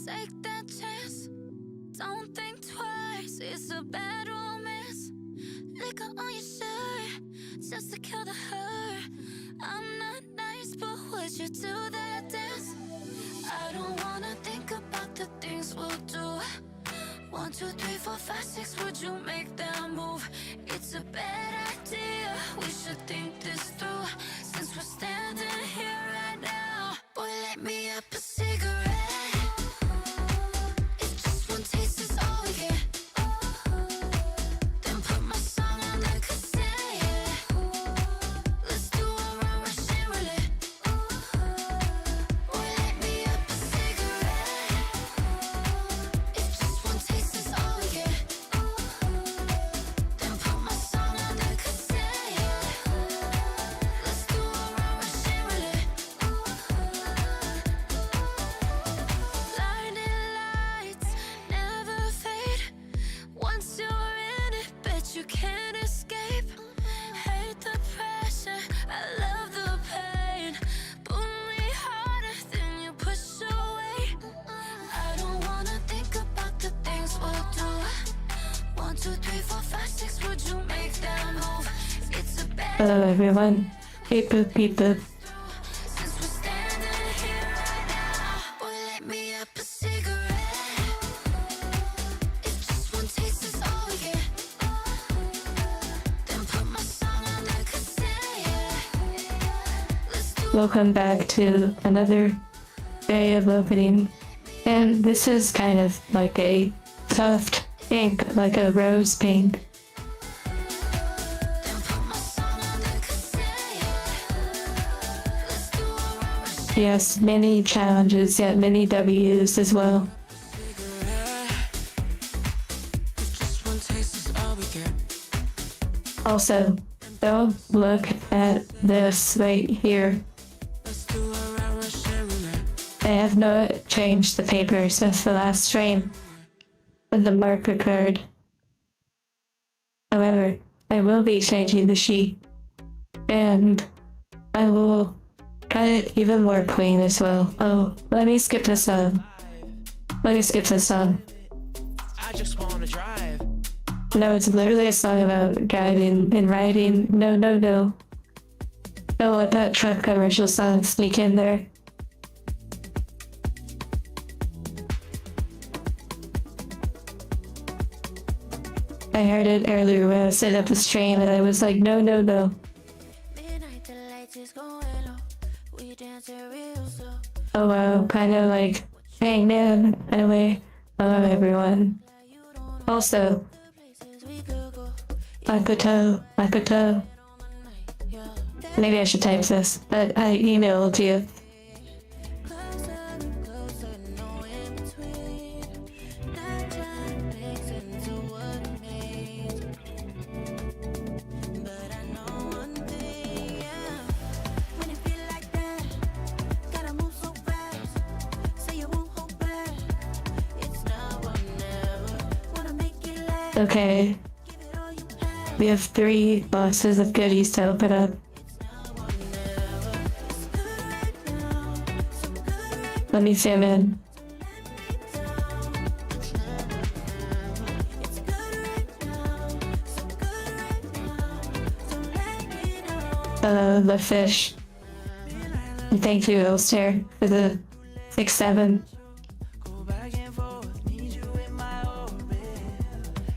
Take that chance, don't think twice. It's a bad romance. Liquor on your shirt, just to kill the hurt. I'm not nice, but would you do that dance? I don't wanna think about the things we'll do. 1, 2, 3, 4, 5, 6. Would you make that move? It's a bad idea. We should think this through. Since we're standing here right now, boy, light me up a cigarette. If just one taste is all we get, then put my song on the cassette. Let's do a run, rush and roulette. Boy, light me up a cigarette. If just one taste is all we get, then put my song on the cassette. Let's do a run, rush and roulette. Blinding lights never fade. Once you're in it, bet you can't escape. Hate the pressure, I love the pain. Pull me harder than you push away. I don't wanna think about the things we'll do. 1, 2, 3, 4, 5, 6. Would you make that move? It's a bad Hello everyone. Beep boop beep boop. since we're standing here right now. Boy, light me up a cigarette. If just one taste is all we get, then put my song on the cassette. Let's do Welcome back to another day of opening. And this is kind of like a soft pink, like a rose pink. then put my song on the cassette. Let's do a run, rush. Yes, many challenges, yet many W's as well. Just one taste is all we get. Also, don't look at this right here. Let's do a run, rush and roulette. I have not changed the paper since the last stream with the marker card. However, I will be changing the sheet, and I will cut it even more clean as well. Oh, let me skip this song. Let me skip this song. I just wanna drive. No, it's literally a song about driving and riding. No, no, no. Don't let that truck commercial song sneak in there. I heard it earlier when I set up the stream and I was like, no, no, no. Midnight, the lights is going low. We dancing real slow. Oh wow, kind of like Hangman. Anyway, hello everyone. Also, Places we could go. Makoto. Maybe I should type this, but I emailed you. Closer, closer, no in between. Nighttime makes into what it means. But I know one thing, yeah. When it feel like that, gotta move so fast. Say you won't hold back. It's now or never. Wanna make it last. Okay, Give it all you have. we have 3 boxes of goodies to open up. Let me zoom in. The fish. And thank you, Elster, for the 6-7. Go back and forth, need you in my orbit.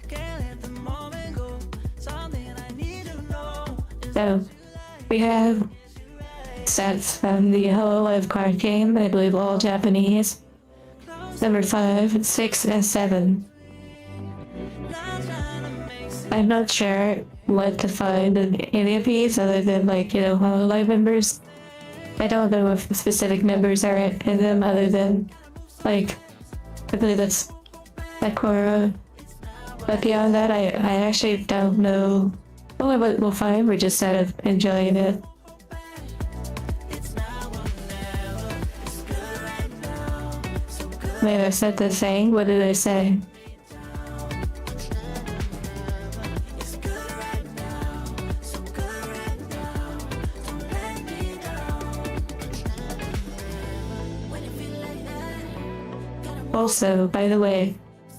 Can't let the moment go. Something I need to know. So, we have sets from the Hello Live card game, I believe all Japanese. Number 5, 6, and 7. I'm not sure what to find in any of these other than like, you know, Hello Live members. I don't know if specific members are in them other than like, I believe that's Sakura. But beyond that, I actually don't know. Well, what we'll find, we're just sort of enjoying it. Wait, I said the thing? What did I say? When it feel like that, gotta Also, by the way,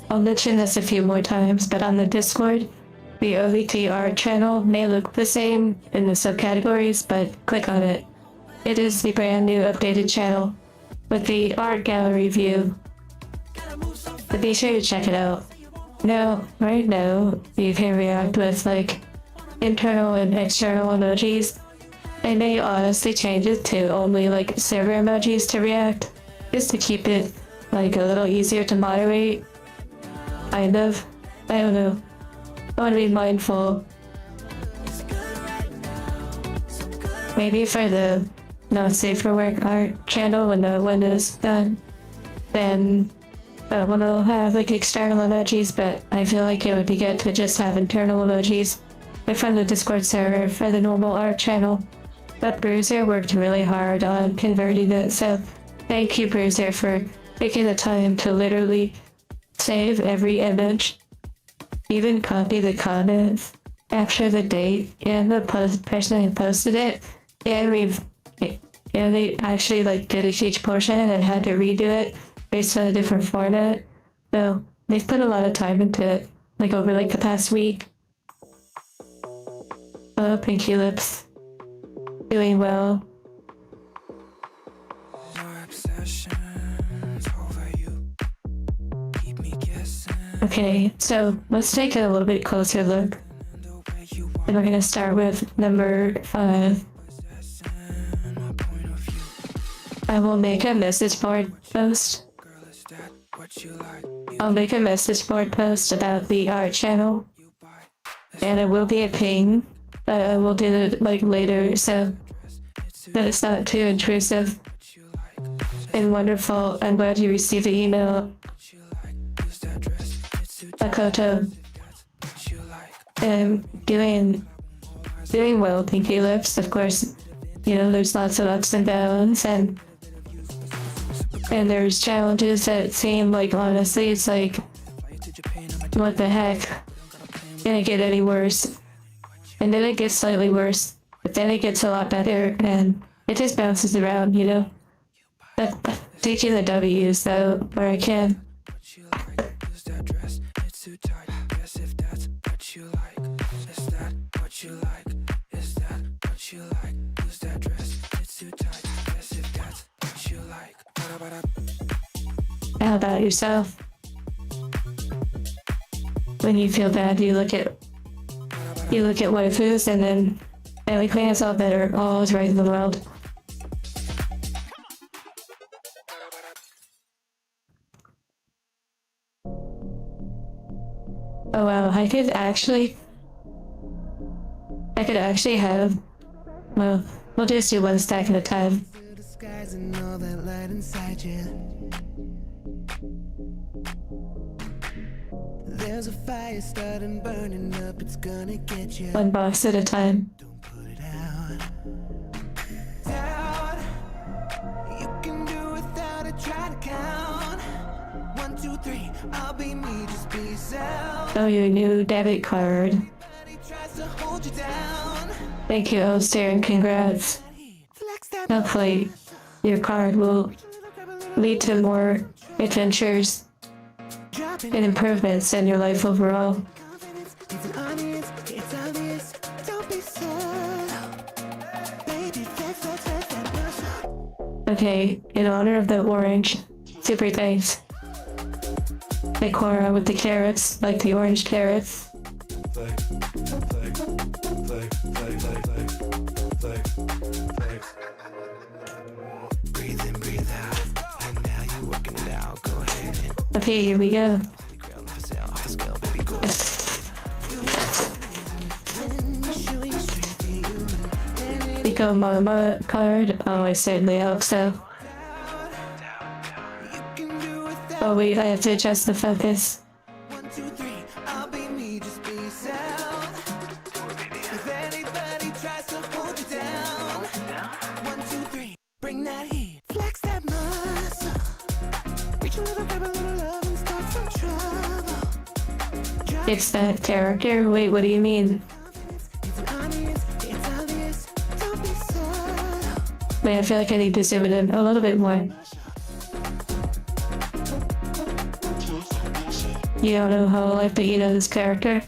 I'll mention this a few more times, but on the Discord, the OVT art channel may look the same in the subcategories, but click on it. It is the brand new updated channel with the art gallery view. But be sure to check it out. Now, right now, you can react with like internal and external emojis. I may honestly change it to only like server emojis to react, just to keep it like a little easier to moderate. Kind of. I don't know. I want to be mindful. Maybe for the not safe for work art channel when the window's done, then we'll have like external emojis, but I feel like it would be good to just have internal emojis from the Discord server for the normal art channel. But Bruiser worked really hard on converting it, so thank you, Bruiser, for taking the time to literally save every image, even copy the comments, capture the date and the person who posted it, and they actually like did a huge portion and had to redo it based on a different format. So they've put a lot of time into it, like over like the past week. Oh, Pinky Lips. Doing well. Okay, so let's take a little bit closer look. And we're gonna start with number 5. I will make a message board post. I'll make a message board post about the art channel. And it will be a ping, but I will do it like later so that it's not too intrusive. And wonderful, I'm glad you received the email. Akoto. And doing well, Pinky Lips. Of course, you know, there's lots of ups and downs, and there's challenges that seem like, honestly, it's like, what the heck? Can it get any worse? And then it gets slightly worse, but then it gets a lot better, and it just bounces around, you know? But taking the W's, though, where I can. How about yourself? When you feel bad, you look at waifus and then we clean us all better. All is right in the world. Oh wow, I could actually have, well, we'll just do one stack at a time. There's a fire starting burning up, it's gonna get you. One box at a time. Don't put it out. You can do without it, try to count. 1, 2, 3, I'll be me, just be yourself. Oh, your new debit card. Thank you, Oster, and congrats. Hopefully, your card will lead to more adventures and improvements in your life overall. Okay, in honor of the orange, super thanks. Decora with the carrots, like the orange carrots. Breathe in, breathe out. And now you're working it out. Go ahead. Okay, here we go. Pico Mama card. Oh, I certainly hope so. Oh wait, I have to adjust the focus. 1, 2, 3, I'll be me, just be yourself. If anybody tries to hold you down, 1, 2, 3, bring that heat, flex that muscle. Reach a little, grab a little love and start some trouble. It's that character? Wait, what do you mean? Wait, I feel like I need to zoom it in a little bit more. You don't know whole life, but you know this character.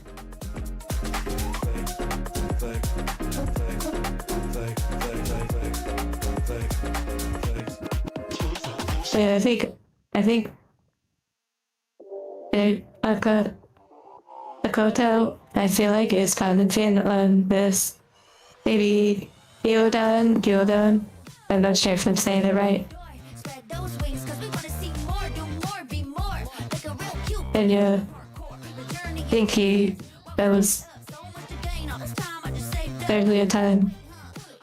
Yeah, I think Akoto, I feel like is commenting on this. Maybe Gyodan. I'm not sure if I'm saying it right. Spread those wings, 'cause we wanna see more, do more, be more. Like a real cute And yeah, the journey I think that was so much to gain. All this time I just saved up barely a time.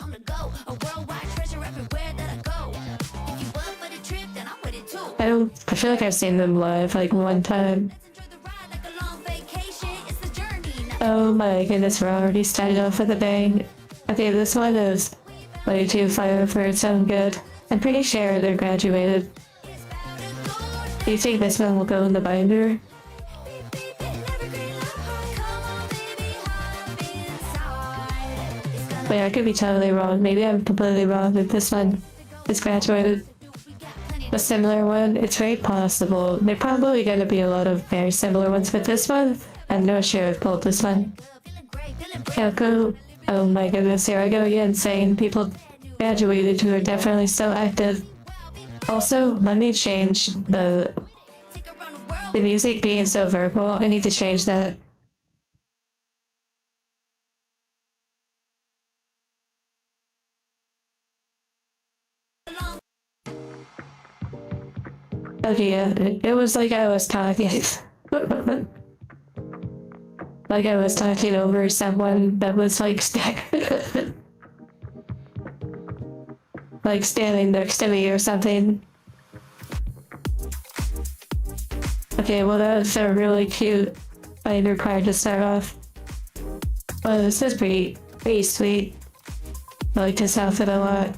on the go. A worldwide treasure everywhere that I go. If you up for the trip, then I'm with it too. I feel like I've seen them live like one time. Let's enjoy the ride like a long vacation. It's the journey. Oh my goodness, we're already started off with a bang. Okay, this one is way too fireworks sound good. I'm pretty sure they're graduated. Do you think this one will go in the binder? Wait, I could be totally wrong. Maybe I'm completely wrong with this one. It's graduated. A similar one, it's very possible. There probably gonna be a lot of very similar ones, but this one, I'm not sure I've pulled this one. Kyoko, oh my goodness, here I go again saying people graduated who are definitely still active. Also, let me change the music being so verbal. I need to change that. Okay, yeah, it was like I was talking. Like I was talking over someone that was like like standing next to me or something. Okay, well that was a really cute binder card to start off. Well, this is pretty sweet. I like this outfit a lot.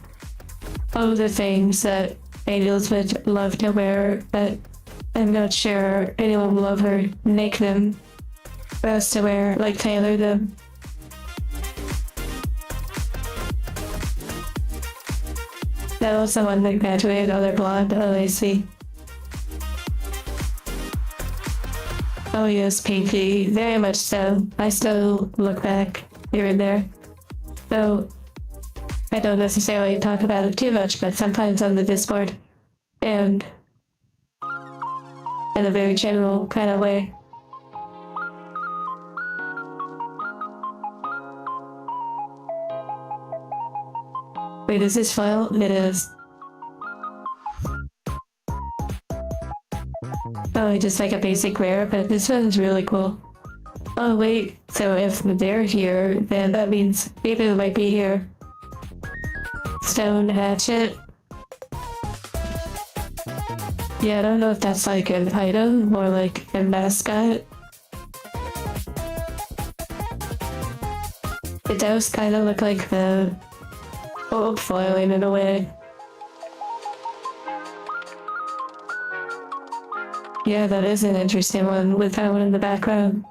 All the things that angels would love to wear, but I'm not sure anyone will ever make them for us to wear, like tailor them. That was the one that graduated other blonde, oh I see. Oh yes, Pinky, very much so. I still look back here and there. So, I don't necessarily talk about it too much, but sometimes on the Discord. And in a very general kind of way. Wait, is this file? It is. Oh, just like a basic rare, but this one's really cool. Oh wait, so if they're here, then that means maybe they might be here. Stone hatchet. Yeah, I don't know if that's like an item or like a mascot. It does kind of look like the old foiling in a way. Yeah, that is an interesting one with that one in the background.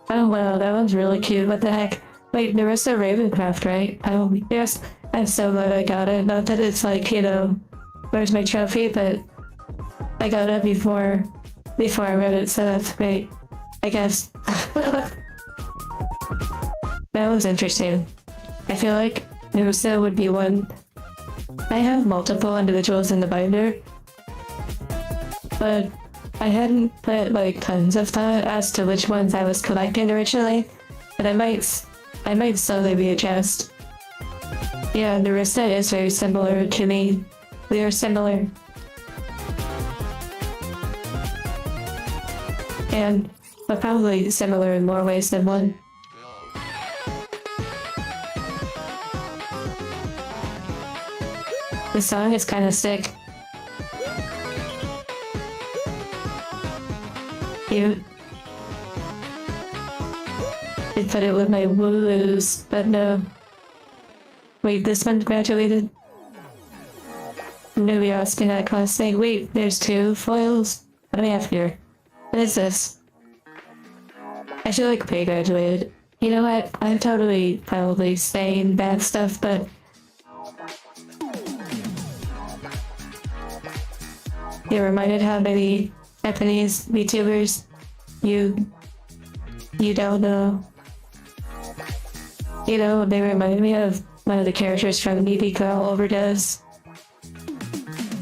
Oh wow, that one's really cute. What the heck? Wait, there was a Ravencraft, right? Oh, yes. I'm so glad I got it. Not that it's like, you know, where's my trophy, but I got it before I read it, so that's great. I guess. That was interesting. I feel like Naruto would be one. I have multiple individuals in the binder, but I hadn't put like tons of thought as to which ones I was collecting originally, but I might slowly readjust. Yeah, Narissa is very similar to me. We are similar. But probably similar in more ways than one. The song is kind of sick. Cute. I put it with my woos, but no. Wait, this one graduated? No, you're asking that class thing. Wait, there's two foils? What do we have here? What is this? I feel like Pay graduated. You know what? I'm totally probably saying bad stuff, but you're reminded how many Japanese VTubers you don't know. You know, they remind me of one of the characters from ED Girl Overdose.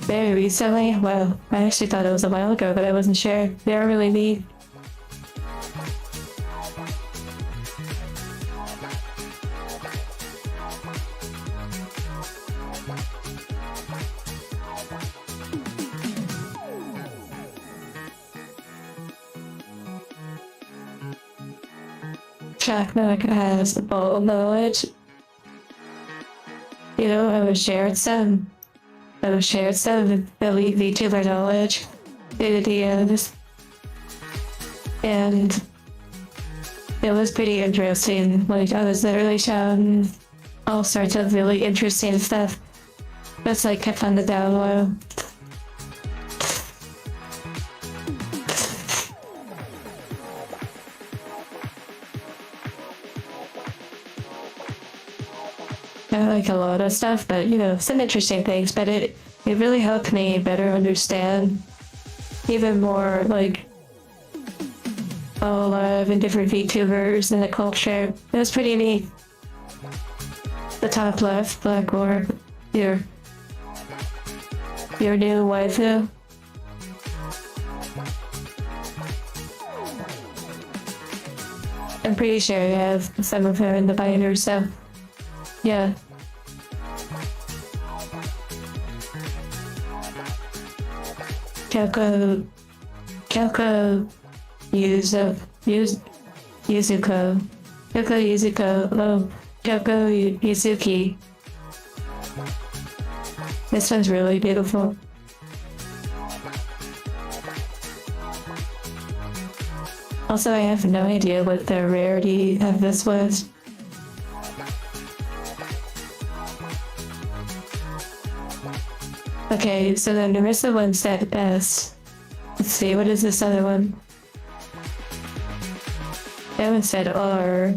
Very recently? Well, I actually thought it was a while ago, but I wasn't sure. They are really neat. Jacknock has all knowledge. You know, I was shared some elite VTuber knowledge through the DMs. And it was pretty interesting. Like, I was literally shown all sorts of really interesting stuff. That's like kept on the down low. I like a lot of stuff, but you know, some interesting things, but it really helped me better understand even more like all of and different VTubers and the culture. It was pretty neat. The top left, Black Orb, your new waifu. I'm pretty sure I have some of her in the binder, so yeah. Kyoko Yuzuko. Kyoko Yuzuki. This one's really beautiful. Also, I have no idea what the rarity of this was. Okay, so the Narissa one said S. Let's see, what is this other one? That one said R.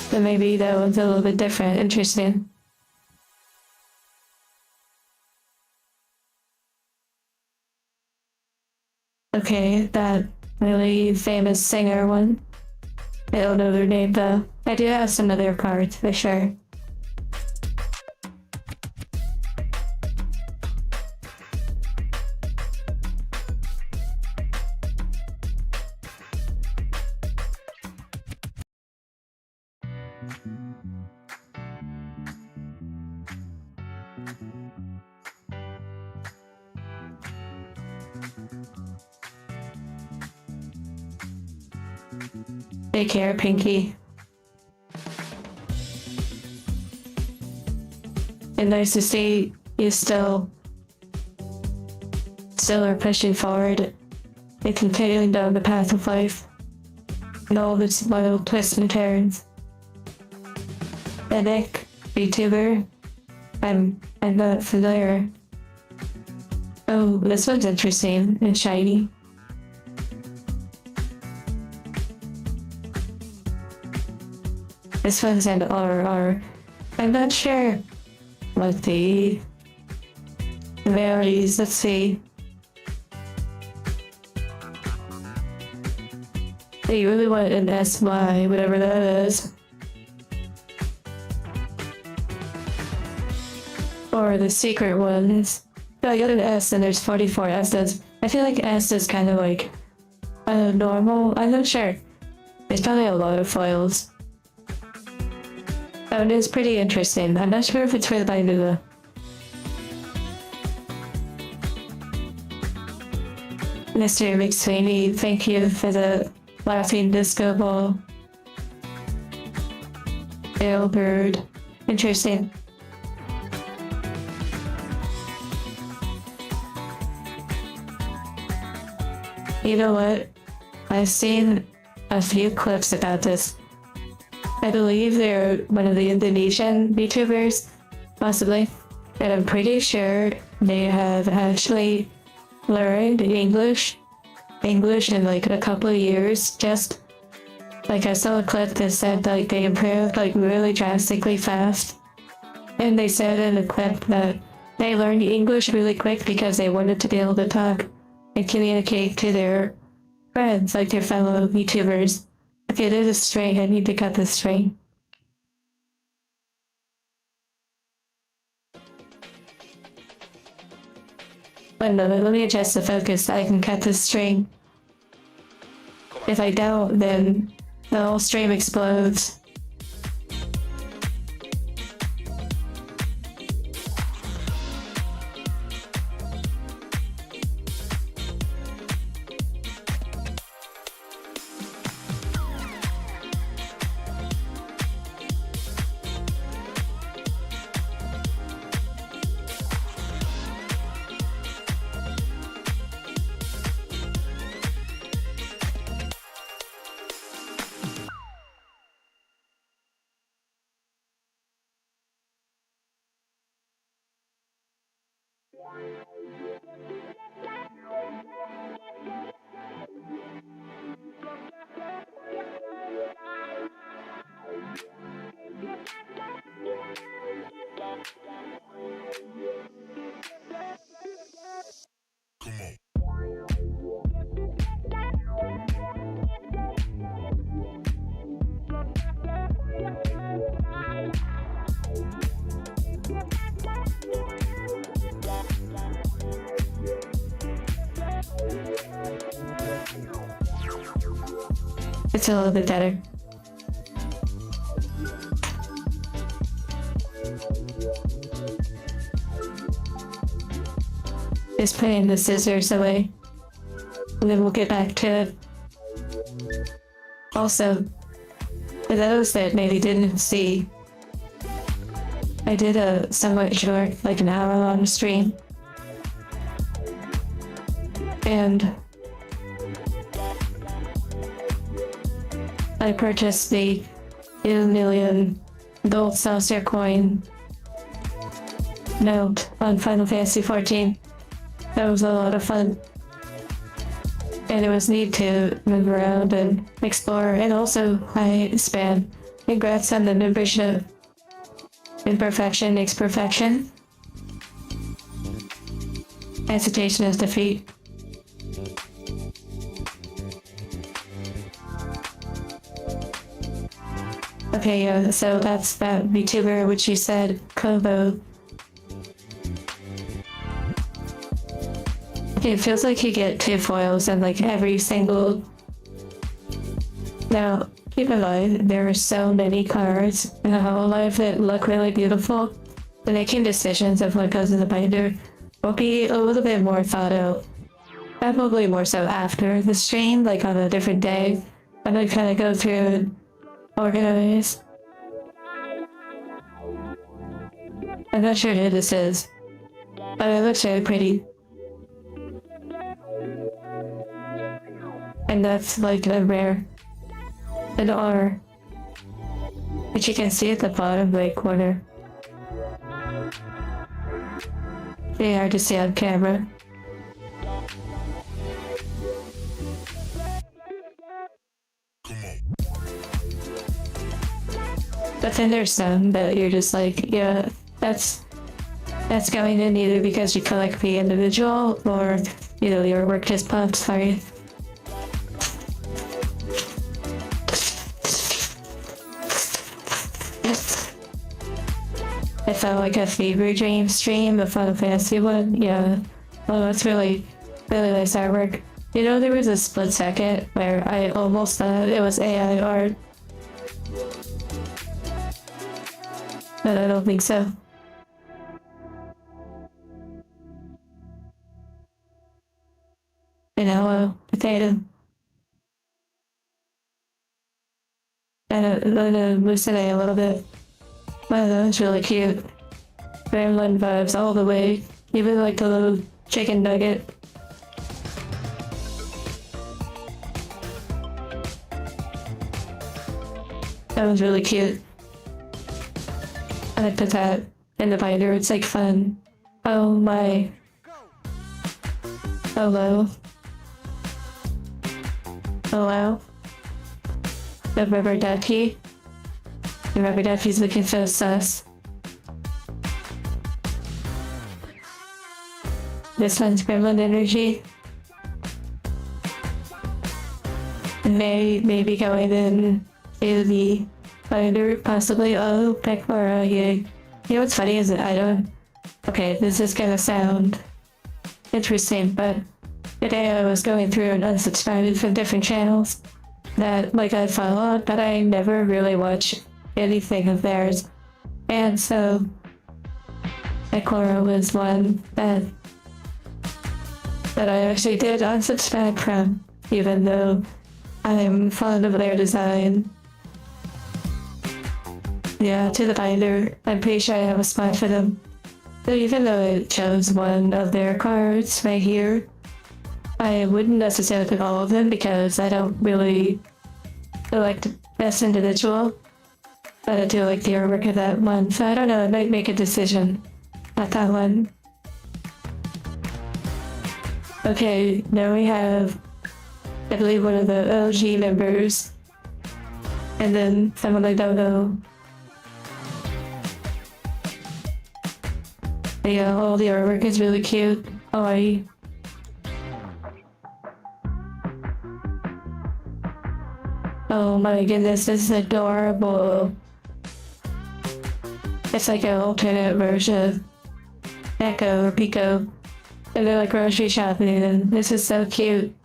So maybe that one's a little bit different. Interesting. Okay, that really famous singer one. I don't know their name though. I do have some other cards for sure. Take care, Pinky. And nice to see you still are pushing forward and continuing down the path of life and all its wild twists and turns. Nick, VTuber, I'm not familiar. Oh, this one's interesting and shiny. This one's an RR. I'm not sure what the varies. Let's see. You really want an SY, whatever that is. Or the secret ones. So I got an S and there's 44 S's. I feel like S is kind of like normal. I'm not sure. There's probably a lot of foils. Oh, it is pretty interesting. I'm not sure if it's for the binder though. Mr. McSweeney, thank you for the laughing disco ball. Ailbird. Interesting. You know what? I've seen a few clips about this. I believe they're one of the Indonesian VTubers, possibly. And I'm pretty sure they have actually learned English in like a couple of years. Just like I saw a clip that said like they improved like really drastically fast. And they said in the clip that they learned English really quick because they wanted to be able to talk and communicate to their friends, like your fellow VTubers. Okay, there's a string. I need to cut this string. Wait a minute, let me adjust the focus so I can cut this string. If I don't, then the whole stream explodes. It's a little bit better. Just putting the scissors away. And then we'll get back to it. Also, for those that maybe didn't see, I did a somewhat short, like an hour-long stream. And I purchased the 2 million gold saucer coin note on Final Fantasy XIV. That was a lot of fun. And it was neat to move around and explore, and also high span. Congrats on the membership. Imperfection makes perfection. Hesitation is defeat. Okay, yeah, so that's that VTuber, which you said, Kobo. It feels like you get 2 foils in like every single... Now, keep in mind, there are so many cards in the Hololive that look really beautiful. The making decisions of what goes in the binder will be a little bit more thought out. Probably more so after the stream, like on a different day. I'm gonna kind of go through and organize. I'm not sure who this is, but it looks really pretty. And that's like a rare, an R, which you can see at the bottom right corner. Very hard to see on camera. But then there's some that you're just like, yeah, that's going in either because you collect the individual or, you know, your work just popped, sorry. I felt like a fever dream stream, the Final Fantasy one, yeah. Well, that's really nice artwork. You know, there was a split second where I almost thought it was AI art. But I don't think so. Vanilla, potato. And I'm gonna loosen it a little bit. Wow, that was really cute. Gremlin vibes all the way. Even like the little chicken nugget. That was really cute. I put that in the binder, it's like fun. Oh my. Hello. Hello. The rubber ducky. The rubber ducky's looking so sus. This one's gremlin energy. may be going in to the binder, possibly. Oh, Pekora, yeah. You know what's funny is that I don't. Okay, this is gonna sound interesting, but today I was going through and unsubscribing from different channels that like I follow, but I never really watch anything of theirs. And so Pekora was one that I actually did unsubscribe from, even though I'm fond of their design. Yeah, to the binder. I'm pretty sure I have a spot for them. So even though I chose one of their cards right here, I wouldn't necessarily pick all of them because I don't really select best individual. But I do like the artwork of that one, so I don't know, I might make a decision at that one. Okay, now we have, I believe, one of the OG members. And then someone I don't know. But yeah, all the artwork is really cute. Kawaii. Oh my goodness, this is adorable. It's like an alternate version of Echo or Pico. And they're like grocery shopping, and this is so cute.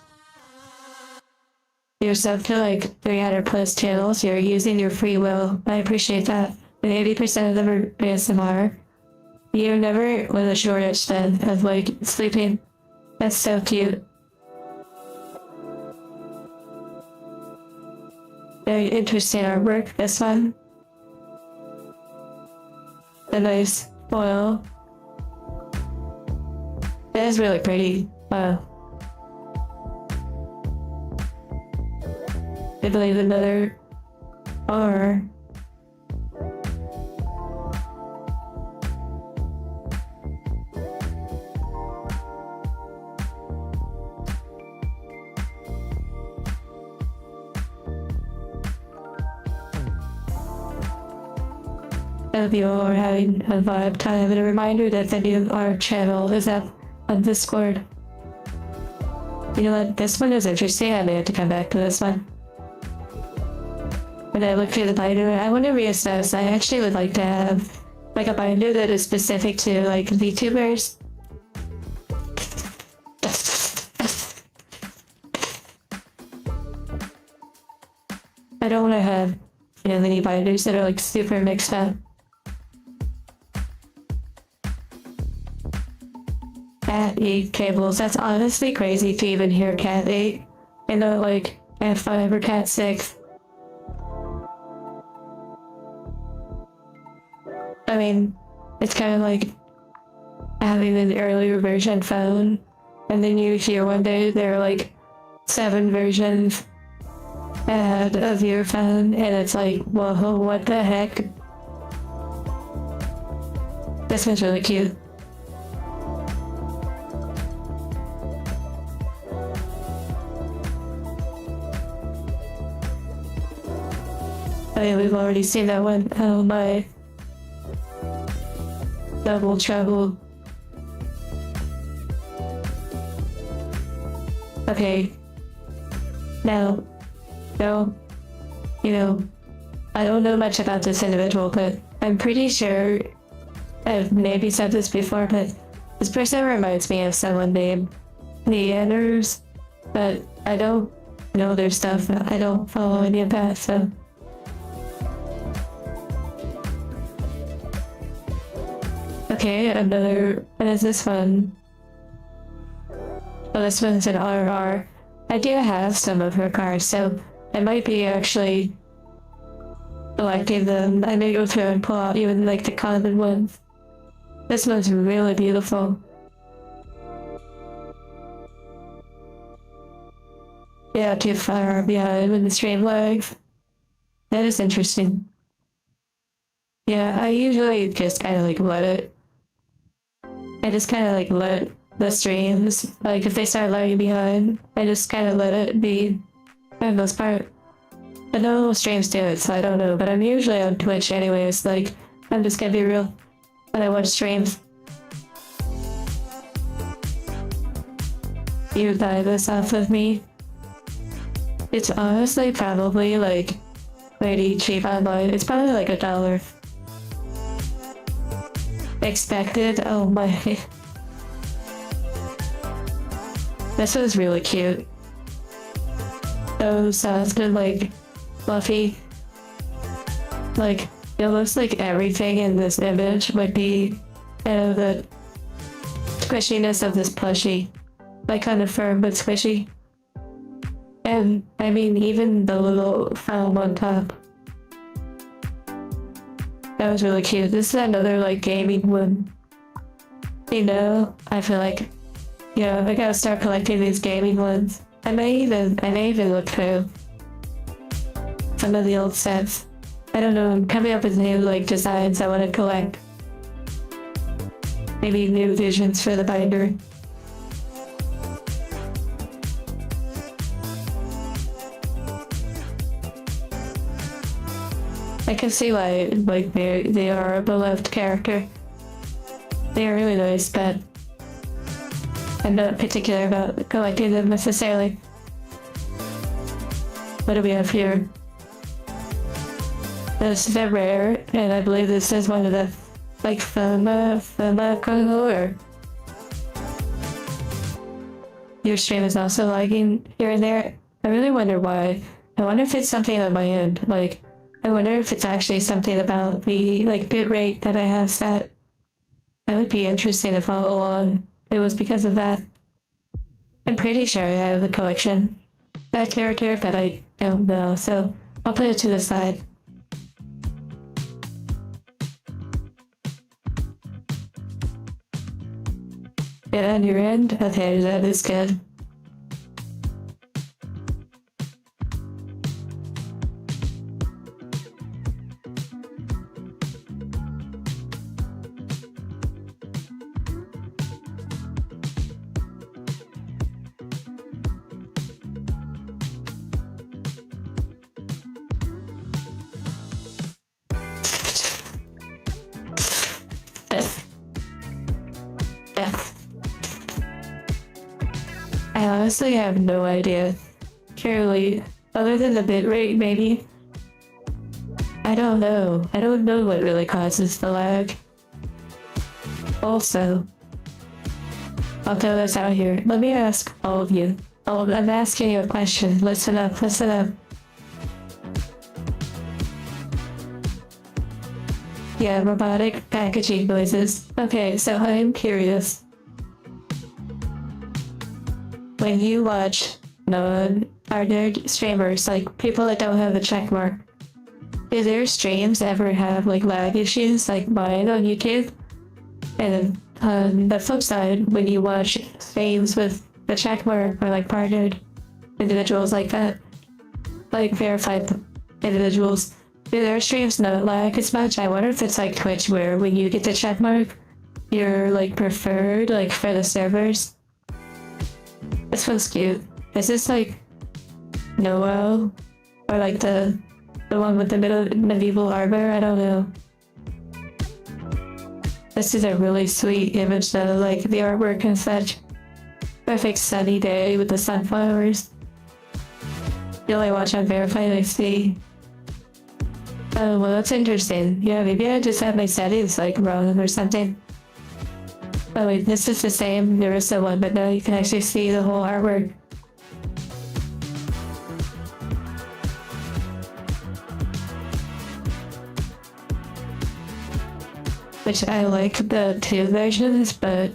You're subbed to like 300 plus channels. You're using your free will. I appreciate that. And 80% of them are ASMR. You never was a shortage then of like sleeping. That's so cute. Very interesting artwork, this one. A nice foil. That is really pretty. Wow. I believe another R. I hope you all are having a vibe time, and a reminder that the new art channel is up on Discord. You know what, this one is interesting. I may have to come back to this one. When I look through the binder, I want to reassess. I actually would like to have like a binder that is specific to like VTubers. I don't want to have, you know, many binders that are like super mixed up. Cat 8 cables. That's honestly crazy to even hear Cat 8 and not like Cat 5 or Cat 6. I mean, it's kind of like having an earlier version phone, and then you hear one day there are like 7 versions ahead of your phone, and it's like, whoa, what the heck? This one's really cute. Oh yeah, we've already seen that one. Oh my. Double trouble. Okay. Now, you know, I don't know much about this individual, but I'm pretty sure I've maybe said this before, but this person reminds me of someone named Neanders, but I don't know their stuff. I don't follow any of that, so. Okay, another, what is this one? Oh, this one's an RR. I do have some of her cards, so I might be actually collecting them. I may go through and pull out even like the common ones. This one's really beautiful. Yeah, too far behind with the stream lag. That is interesting. Yeah, I usually just kind of like let it. I just kind of like let the streams, like if they start lagging behind, I just kind of let it be for the most part. But no streams do it, so I don't know. But I'm usually on Twitch anyways, like, I'm just gonna be real when I watch streams. You buy this off of me. It's honestly probably like pretty cheap online. It's probably like $1. Expected? Oh my. This was really cute. So soft and like fluffy. Like it looks like everything in this image would be the squishiness of this plushie. Like kind of firm but squishy. And I mean even the little foam on top. That was really cute. This is another like gaming one. You know, I feel like, yeah, I gotta start collecting these gaming ones. I may even look through some of the old sets. I don't know, I'm coming up with new like designs I want to collect. Maybe new visions for the binder. I can see why like they are a beloved character. They are really nice, but I'm not particular about collecting them necessarily. What do we have here? This is a rare, and I believe this is one of the like Fama color. Your stream is also lagging here and there. I really wonder why. I wonder if it's something on my end. Like, I wonder if it's actually something about the like bit rate that I have set. That would be interesting to follow along. It was because of that. I'm pretty sure I have the collection. That character, but I don't know, so I'll put it to the side. Yeah, on your end? Okay, that is good. I honestly have no idea. Surely, other than the bitrate, maybe. I don't know. I don't know what really causes the lag. Also, I'll throw this out here. Let me ask all of you. I'm asking you a question. Listen up, listen up. Yeah, robotic packaging noises. Okay, so I'm curious. When you watch non-partnered streamers, like people that don't have a check mark, do their streams ever have like lag issues like mine on YouTube? And on the flip side, when you watch streams with the check mark or like partnered individuals like that, like verified individuals, do their streams not lag as much? I wonder if it's like Twitch where when you get the check mark, you're like preferred like for the servers. This one's cute. Is this like Noel? Or like the one with the medieval armor? I don't know. This is a really sweet image though, like the artwork and such. Perfect sunny day with the sunflowers. You only watch on verified XP. Oh, well that's interesting. Yeah, maybe I just have my settings like wrong or something. Oh wait, this is the same Narissa one, but now you can actually see the whole artwork. Which I like the two versions, but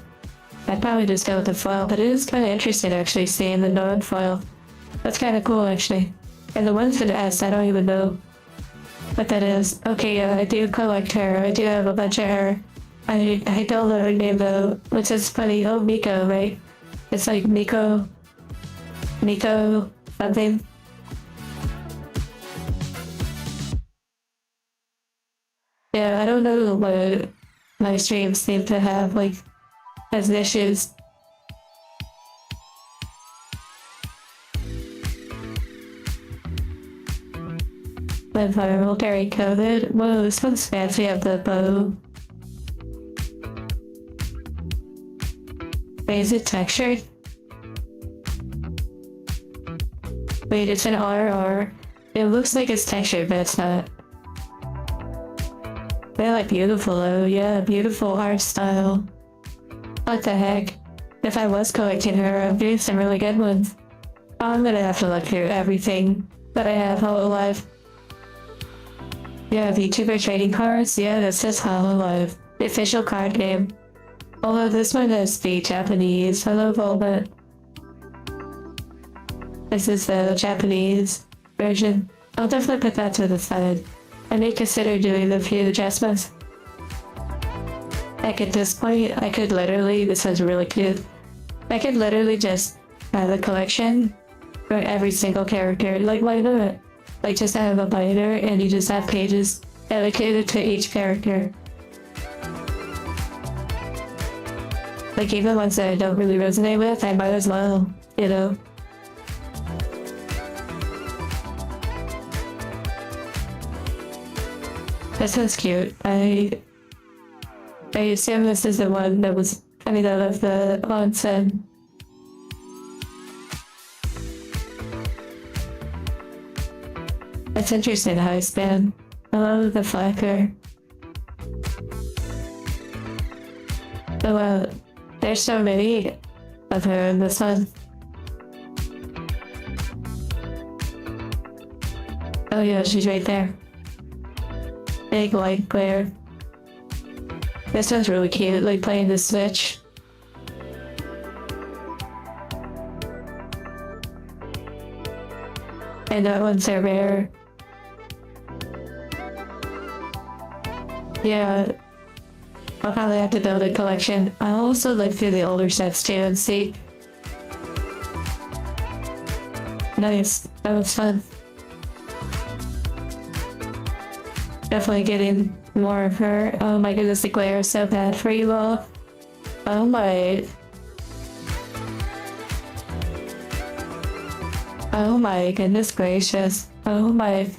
I'd probably just go with the foil. But it is kind of interesting actually seeing the non-foil. That's kind of cool actually. And the ones with S, I don't even know what that is. Okay, yeah, I do collect her. I do have a bunch of her. I don't know her name though, which is funny. Oh, Miko, right? It's like Miko something. Yeah, I don't know what my streams seem to have like as issues. When viral during COVID. Whoa, this one's fancy of the bow. Is it textured? Wait, it's an RR. It looks like it's textured, but it's not. They're like beautiful though, yeah, beautiful art style. What the heck? If I was collecting her, I'd do some really good ones. I'm gonna have to look through everything that I have Hololive. Yeah, VTuber trading cards, yeah, that says Hololive. The official card game. Although this one is the Japanese, I love all that. This is the Japanese version. I'll definitely put that to the side. I may consider doing a few adjustments. Like at this point, I could literally, this one's really cute. I could literally just have a collection for every single character. Like, why not? Like, just have a binder and you just have pages allocated to each character. Like, even ones that I don't really resonate with, I might as well, you know? This one's cute. I assume this is the one that was coming out of the onsen. It's interesting how I span. I love the flacker. Oh wow, there's so many of her in this one. Oh yeah, she's right there. Big light glare. This one's really cute, like playing the Switch. And that one's a rare. Yeah, I'll probably have to build a collection. I'll also look through the older sets too and see. Nice, that was fun. Definitely getting more of her. Oh my goodness, the glare is so bad for you all. Oh my. Oh my goodness gracious. Oh my.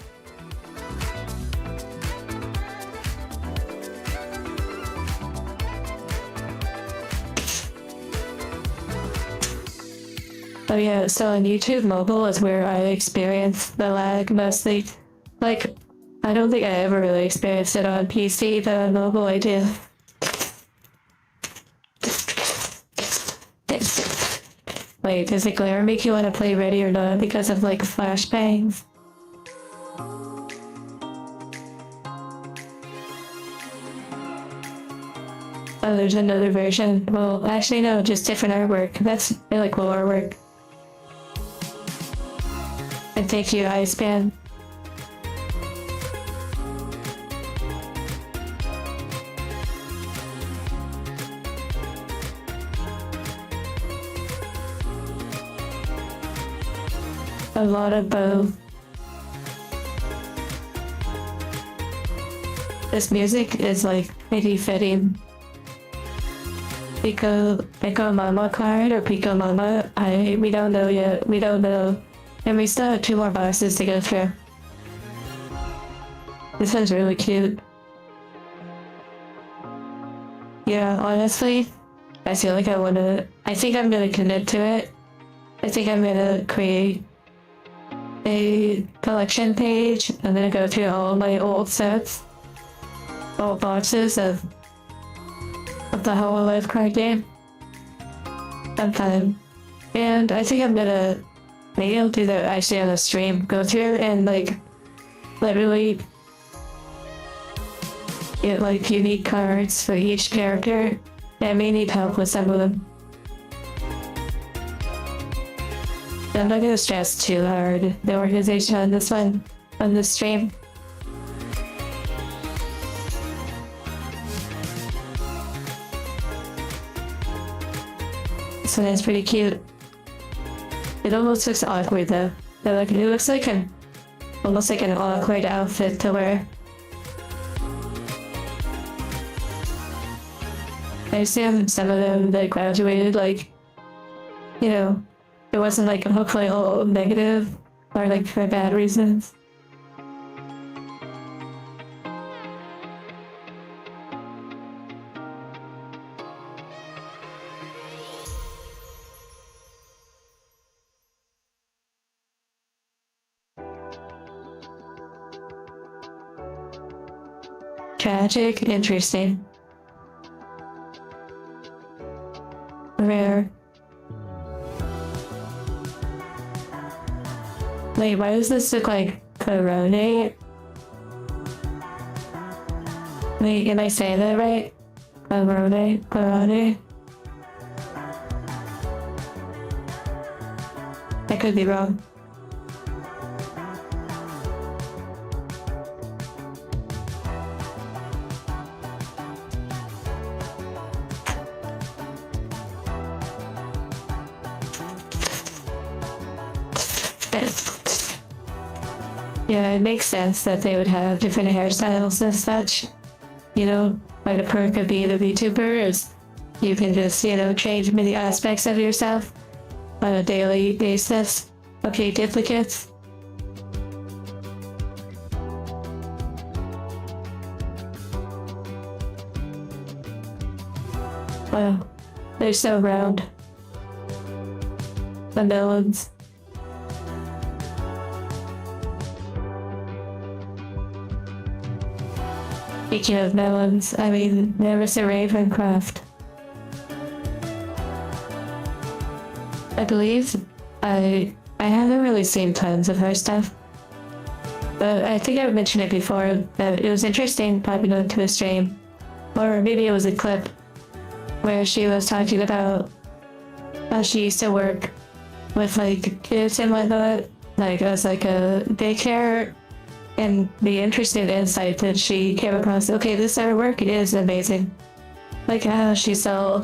Oh yeah, so on YouTube mobile is where I experience the lag mostly. Like, I don't think I ever really experienced it on PC, but on mobile I do. Wait, does the glare make you want to play Ready or Not because of like flashbangs? Oh, there's another version. Well, actually no, just different artwork. That's really cool artwork. And thank you, Iceman. A lot of both. This music is like pretty fitting. Pico Mama card or Pico Mama? We don't know yet. We don't know. And we still have 2 more boxes to go through. This one's really cute. Yeah, honestly, I feel like I think I'm gonna commit to it. I think I'm gonna create a collection page. I'm gonna go through all my old sets, old boxes of the Hololive card game sometime. And I think I'm gonna, maybe I'll do that actually on a stream, go through and like literally get like unique cards for each character. I may need help with some of them. I'm not gonna stress too hard the organization on this one, on this stream. This one is pretty cute. It almost looks awkward though. It looks like almost like an awkward outfit to wear. I assume some of them that graduated, like, you know, it wasn't like hopefully all negative or like for bad reasons. tragic? Interesting. Rare. Wait, why does this look like Corone? Wait, can I say that right? Corone? Corone? I could be wrong. Yeah, it makes sense that they would have different hairstyles and such. You know, like a perk of being a VTuber is you can just, you know, change many aspects of yourself on a daily basis. Okay, duplicates. Wow, they're so round. The melons. Speaking of melons, I mean, there was a Ravencraft. I believe I haven't really seen tons of her stuff, but I think I mentioned it before that it was interesting popping onto a stream, or maybe it was a clip where she was talking about how she used to work with like kids and whatnot, like as like a daycare. And the interesting insight that she came across, okay, this her work is amazing. Like how she saw,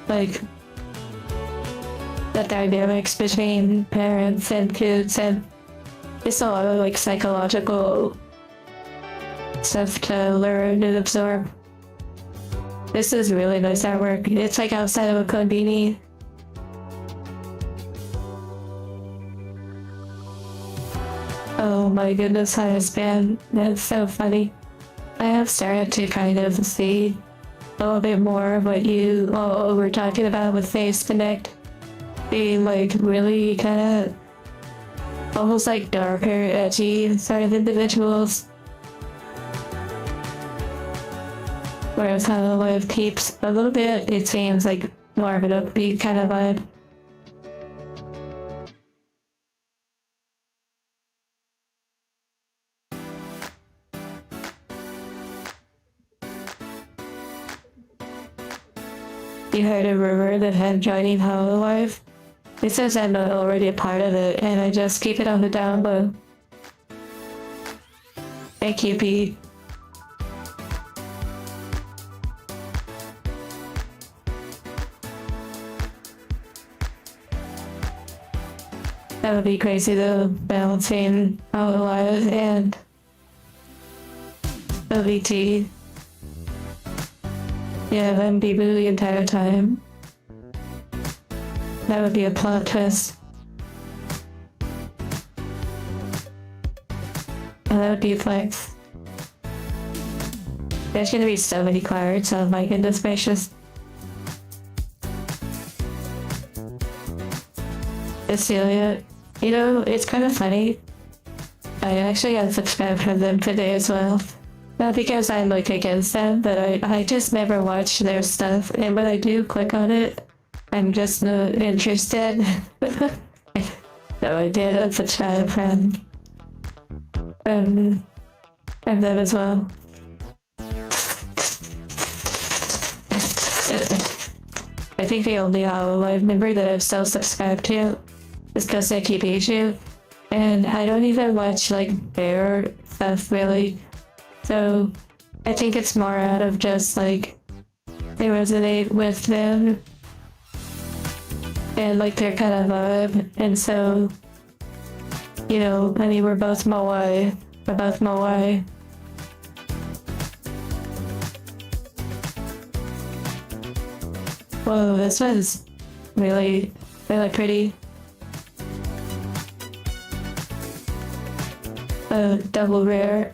like, the dynamics between parents and kids, and it's a lot of like psychological stuff to learn and absorb. This is really nice artwork. It's like outside of a convenience. Oh my goodness, HANDCAM. That's so funny. I have started to kind of see a little bit more of what you all were talking about with Face Connect being like really kind of almost like darker, edgy sort of individuals. Whereas how Live keeps a little bit, it seems like more of an upbeat kind of vibe. You heard a rumor that I'm joining Hololive? It says I'm not already a part of it, and I just keep it on the down low. Thank you, Pete. That would be crazy though, balancing Hololive and OVT. Yeah, then be blue the entire time. That would be a plot twist. And that would be a flex. There's gonna be so many cards, oh my goodness gracious. Cecilia, you know, it's kind of funny. I actually unsubscribed from them today as well. Not because I'm like against them, but I just never watch their stuff, and when I do click on it, I'm just not interested. So I did unsubscribe from them as well. I think the only Hololive member that I've still subscribed to is Koseki Bijou, and I don't even watch like their stuff really. So I think it's more out of just like they resonate with them and like their kind of vibe. And so, you know, I mean, we're both Moai. We're both Moai. Whoa, this one's really, really pretty. Double rare.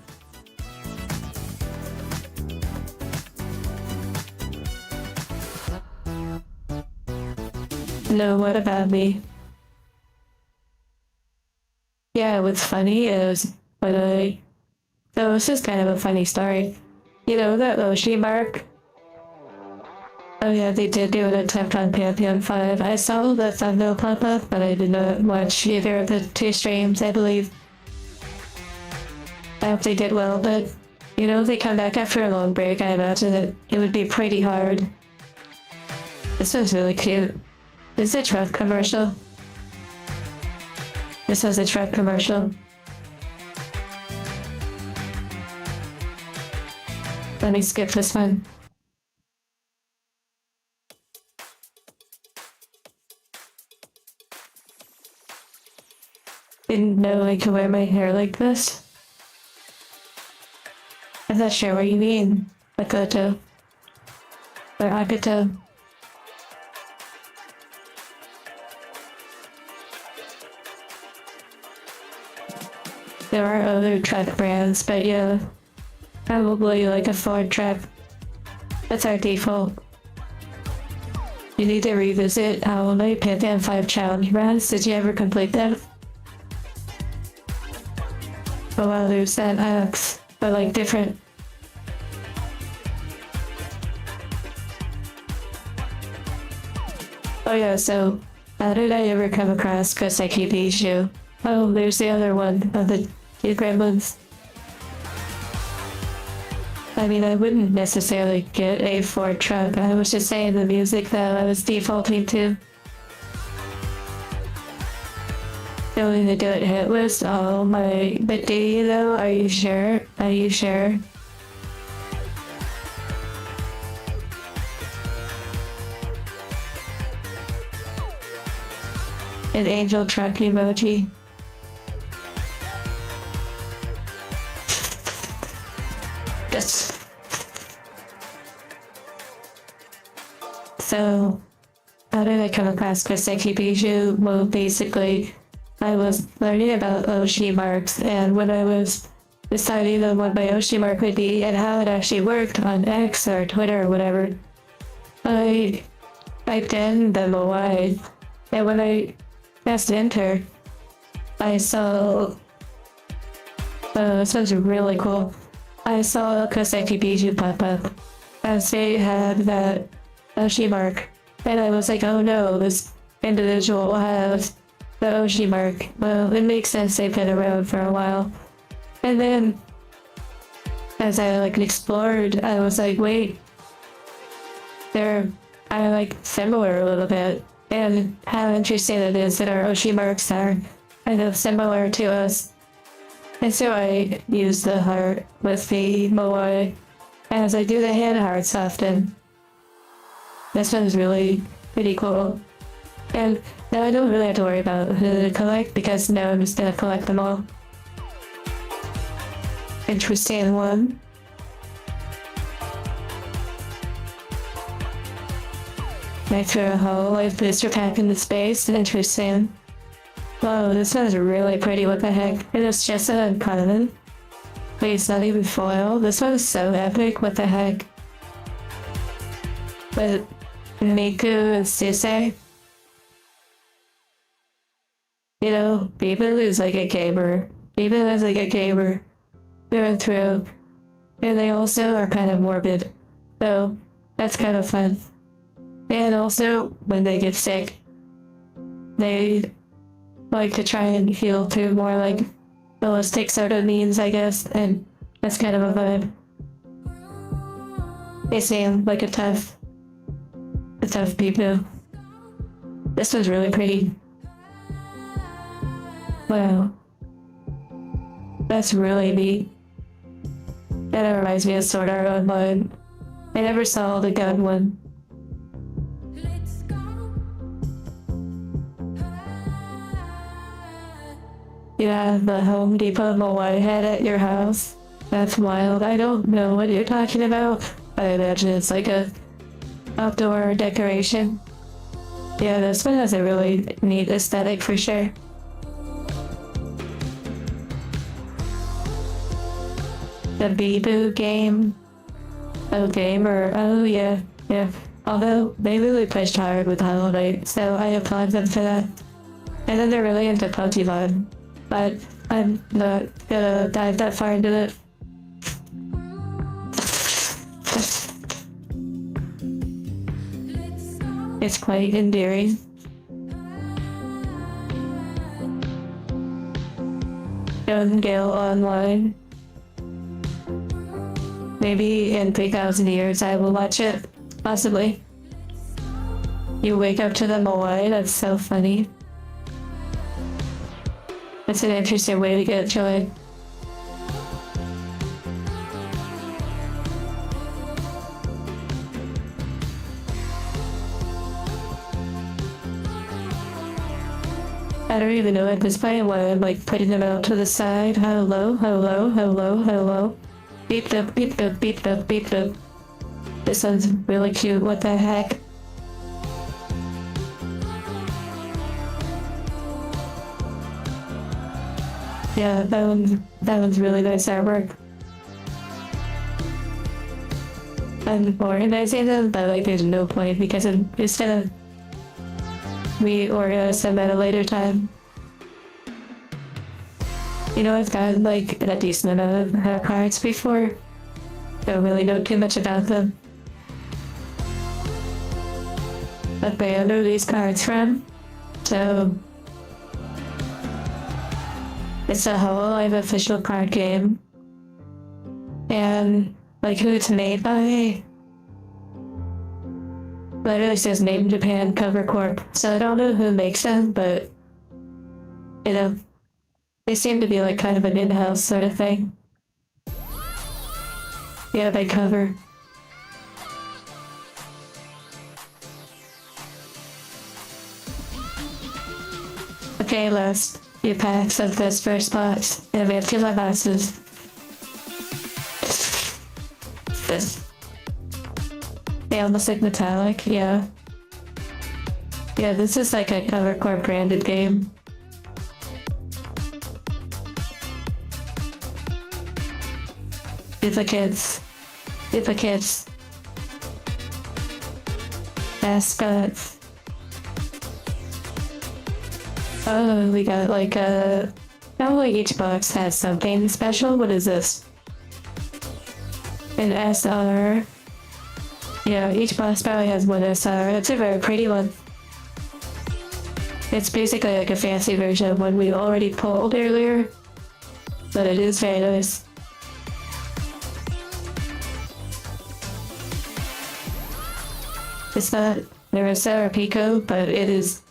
No, what about me? Yeah, what's funny is so this is kind of a funny story. You know that Oshi mark? Oh yeah, they did do an attempt on Pantheon 5. I saw the thumbnail pop up, but I did not watch either of the two streams, I believe. I hope they did well, but, you know, if they come back after a long break, I imagine that it would be pretty hard. This was really cute. This is a truck commercial. This was a truck commercial. Let me skip this one. Didn't know I could wear my hair like this. I'm not sure what you mean, Makoto. Or Akato. There are other truck brands, but yeah, probably like a Ford truck. That's our default. You need to revisit how my Pantheon 5 challenge runs. Did you ever complete that? Oh wow, there's that axe, but like different. Oh yeah, so how did I ever come across Koseki Bijou? Oh, there's the other one of the two gremlins. I mean, I wouldn't necessarily get a Ford truck. I was just saying the music that I was defaulting to. Going to do it hitless? Oh my, but do you though? Are you sure? Are you sure? An angel truck emoji. Yes. So, how did I come across Koseki Bijou? Well, basically, I was learning about Oshi marks, and when I was deciding on what my Oshi mark would be and how it actually worked on X or Twitter or whatever, I typed in the Moai, and when I pressed enter, I saw, this was really cool. I saw Koseki Bijou pop up as they had that Oshi mark, and I was like, oh no, this individual has the Oshi mark. Well, it makes sense, they've been around for a while. And then, as I like explored, I was like, wait, they're like similar a little bit. And how interesting it is that our Oshi marks are kind of similar to us. And so I use the heart with the Moai as I do the hand hearts often. This one's really pretty cool. And now I don't really have to worry about who to collect because now I'm just gonna collect them all. Interesting one. I threw a whole life booster pack into space. Interesting. Whoa, this one's really pretty. What the heck? It is just an uncommon. Wait, it's not even foil. This one's so epic. What the heck? But Miku and Suse. You know, Bibu is like a gamer. Bibu is like a gamer through and through. And they also are kind of morbid. So that's kind of fun. And also, when they get sick, they like to try and heal through more like ballistic sort of means, I guess, and that's kind of a vibe. They seem like a tough people. This was really pretty. Wow. That's really neat. That reminds me of Sword Art Online. I never saw the gun one. Yeah, the Home Depot Moai head at your house. That's wild. I don't know what you're talking about. I imagine it's like a outdoor decoration. Yeah, this one has a really neat aesthetic for sure. The Bibu game. Oh, gamer. Oh, yeah. Yeah. Although, they really pushed hard with Hollow Knight, so I applaud them for that. And then they're really into Pokemon. But I'm not gonna dive that far into it. It's quite endearing. Young Gale online. Maybe in 3,000 years I will watch it. Possibly. You wake up to them away, that's so funny. That's an interesting way to get joy. I don't even know at this point why I'm like putting them out to the side. Hello, hello, hello, hello. Beep up, beep up, beep up, beep up. This one's really cute, what the heck? Yeah, that one's really nice artwork. I'm organizing them, but like there's no point because I'm just gonna reorganize them at a later time. You know, I've gotten like a decent amount of cards before. Don't really know too much about them. But where I know these cards from, so it's a Hololive official card game. And like who it's made by, literally says Made in Japan Cover Corp. So I don't know who makes them, but you know, they seem to be like kind of an in-house sort of thing. Yeah, they cover. Okay, last few packs of this first box, and we have 2 more boxes. This. They almost look metallic, yeah. Yeah, this is like a Cover Corp branded game. Duplicates. Duplicates. Mascots. Oh, we got like a... Probably each box has something special. What is this? An SR. Yeah, each box probably has one SR. It's a very pretty one. It's basically like a fancy version of one we already pulled earlier. But it is very nice. It's not Nerissa or Pico, but it is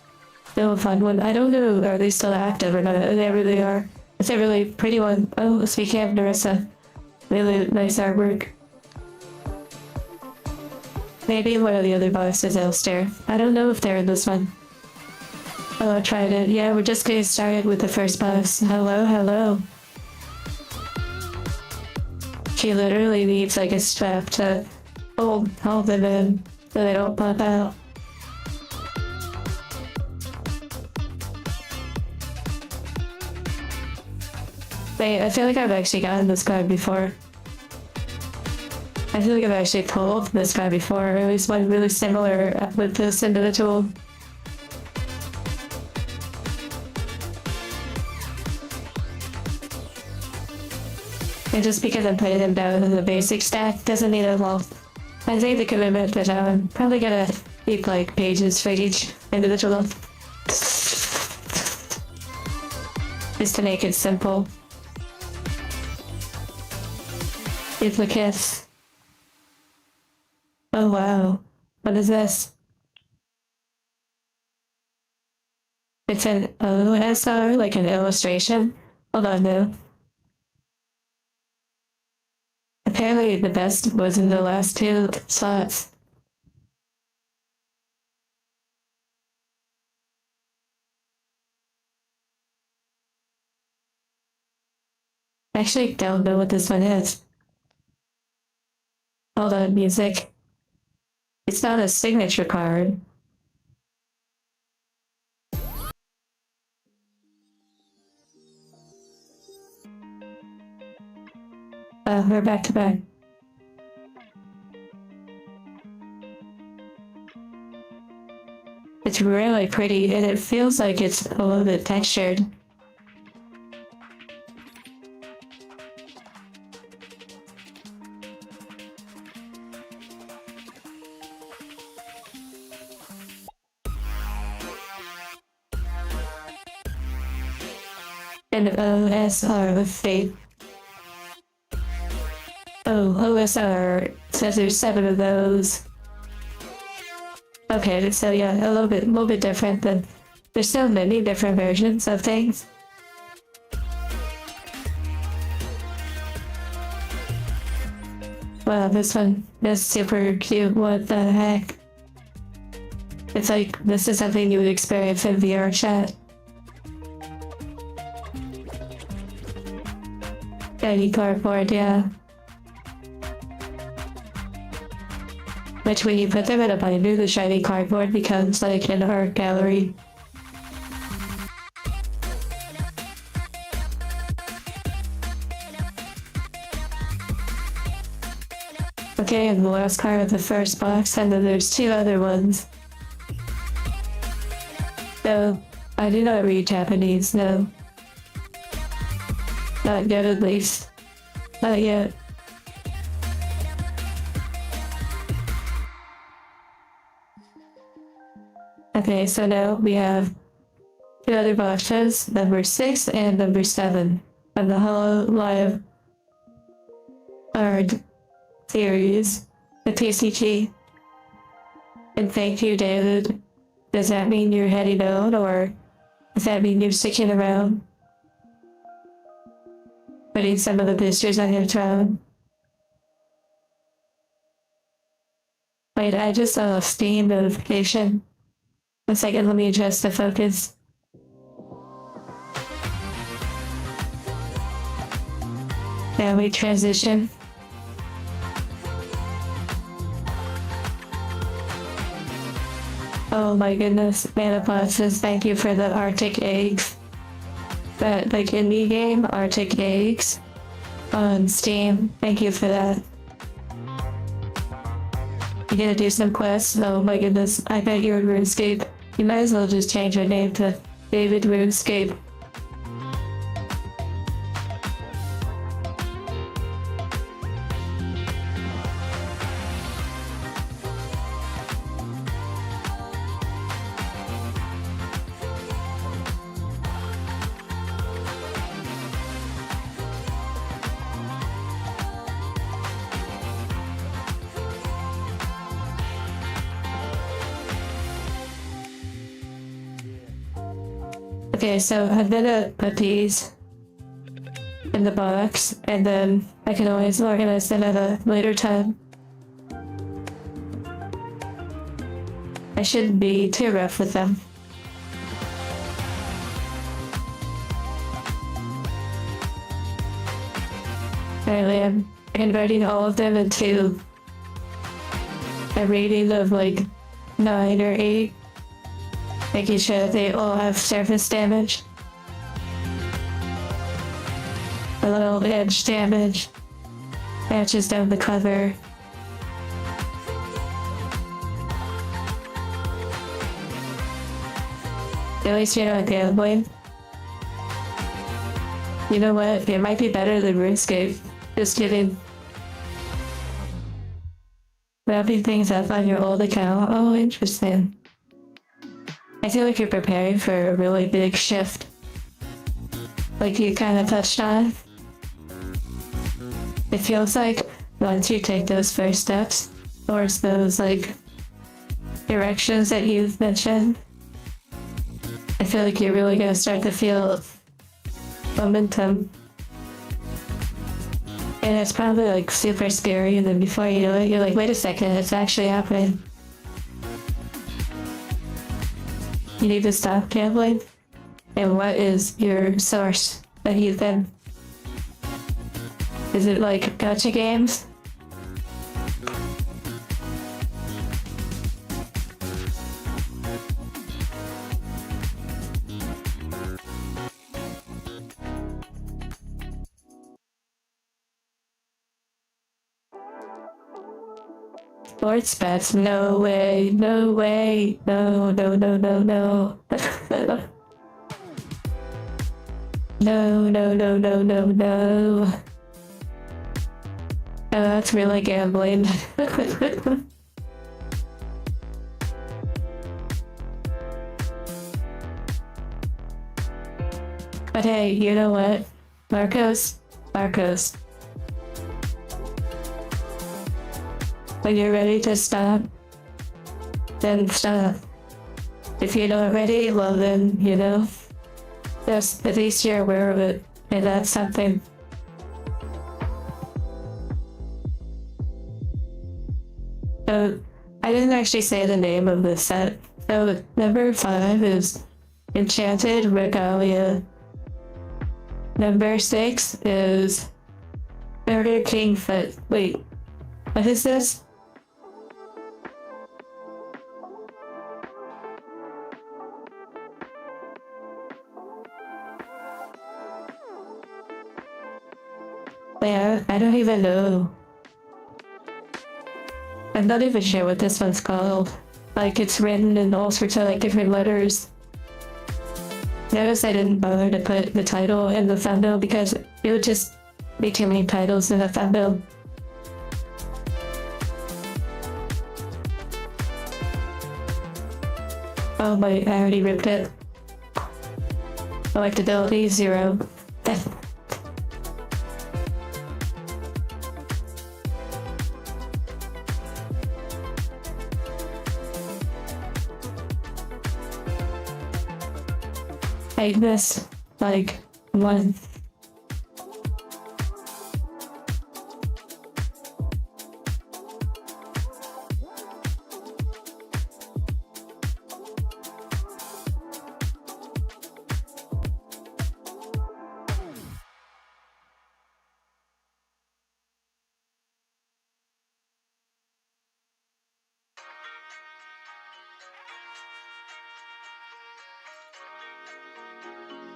still a fun one. I don't know, are they still active or not? They really are. It's a really pretty one. Oh, speaking of Nerissa, really nice artwork. Maybe one of the other boxes elsewhere. I don't know if they're in this one. Oh, I tried it. Yeah, we're just getting started with the first box. Hello, hello. She literally needs like a strap to hold them in so they don't pop out. Wait, I feel like I've actually gotten this card before. I feel like I've actually pulled this guy before, or at least one really similar with this individual. And just because I'm putting them down in the basic stack doesn't mean I'm all. I think the commitment that I'm probably gonna keep like pages for each individual. Just to make it simple. Duplicates. Oh wow. What is this? It's an OSR, like an illustration. Hold on though. Apparently the best was in the last 2 slots. I actually don't know what this one is. Hold on, music. It's not a signature card. We're back to back. It's really pretty, and it feels like it's a little bit textured. and OSR with faith. Oh, OSR says there's 7 of those. Okay, so yeah, a little bit different than. There's so many different versions of things. Wow, this one is super cute. What the heck? It's like this is something you would experience in VR chat. Shiny cardboard, yeah. Which when you put them in a binder, the shiny cardboard becomes like an art gallery. Okay, and the last card of the first box, and then there's 2 other ones. So, I do not read Japanese, no. Not yet, at least. Not yet. Okay, so now we have 2 other boxes, number 6 and number 7, on the Hollow Live card series, the TCG. And thank you, David. Does that mean you're heading out, or does that mean you're sticking around? Putting some of the boosters on your phone. Wait, I just saw a Steam notification. A second, let me adjust the focus. Now we transition. Oh my goodness, Manaplastas, thank you for the Arctic eggs. That like indie game, Arctic eggs, on Steam. Thank you for that. You gonna do some quests? Oh my goodness, I bet you're RuneScape. You might as well just change your name to David RuneScape. Okay, so I'm gonna put these in the box, and then I can always organize them at a later time. I shouldn't be too rough with them. Apparently I'm converting all of them into a rating of like 9 or 8. Making sure they all have surface damage. A little edge damage. Matches down the cover. At least you're not gambling. You know what? It might be better than RuneScape. Just kidding. Wrapping things up on your old account. Oh, interesting. I feel like you're preparing for a really big shift. Like you kind of touched on. It feels like once you take those first steps towards those like directions that you've mentioned, I feel like you're really gonna start to feel momentum. And it's probably like super scary, and then before you know it, you're like, wait a second, it's actually happening. You need to stop gambling? And what is your source that you then? Is it like gacha games? Sports bets? No way, no way, no, no, no, no, no. No, no, no, no, no, no. Oh, that's really gambling. But hey, you know what? Marcos. When you're ready to stop, then stop. If you're not ready, well then, just at least you're aware of it, and that's something. So, I didn't actually say the name of the set. So, number 5 is Enchanted Regalia. Number 6 is Burger King Foot. Wait, what is this? Yeah, I don't even know. I'm not even sure what this one's called. Like, it's written in all sorts of like different letters. Notice I didn't bother to put the title in the thumbnail because it would just be too many titles in the thumbnail. Oh my, I already ripped it. Electability 0. I missed like 1.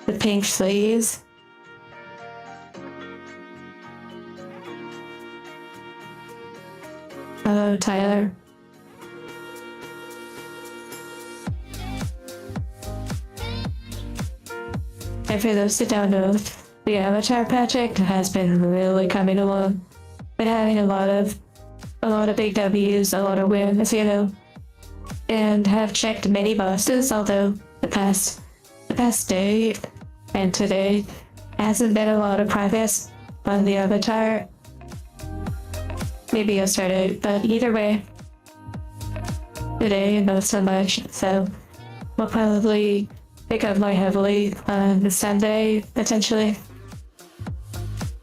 The pink sleeves. Hello, Tyler. And for those who don't know, the Avatar project has been really coming along. Been having a lot of big W's, a lot of wins, and have checked many boxes, although the past day and today hasn't been a lot of progress on the Avatar. Maybe yesterday, but either way, today not so much, so we'll probably pick up more heavily on the Sunday, potentially.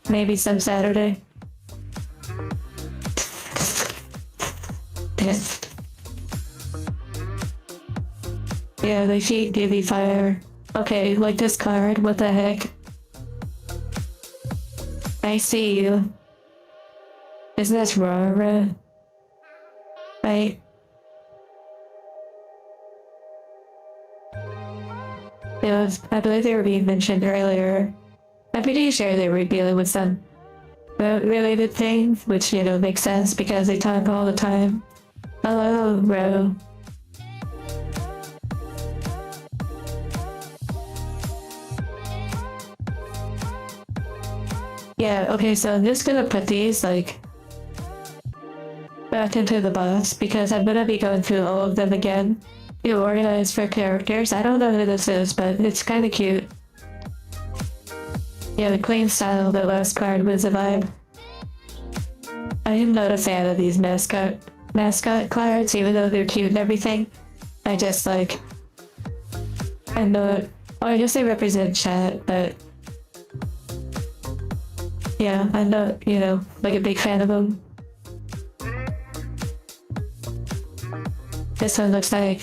Maybe some Saturday. Yeah, they feed DV fire. Okay, like this card, what the heck? I see you. Isn't this Rara? Right? I believe they were being mentioned earlier. I'm pretty sure they were dealing with some related things, which, makes sense because they talk all the time. Hello, bro. Yeah, okay, so I'm just gonna put these, back into the box because I'm gonna be going through all of them again. Organized for characters. I don't know who this is, but it's kinda cute. Yeah, the clean style of the last card was a vibe. I am not a fan of these mascot cards, even though they're cute and everything. I just I guess they represent chat, but yeah, I'm not, a big fan of them. This one looks like,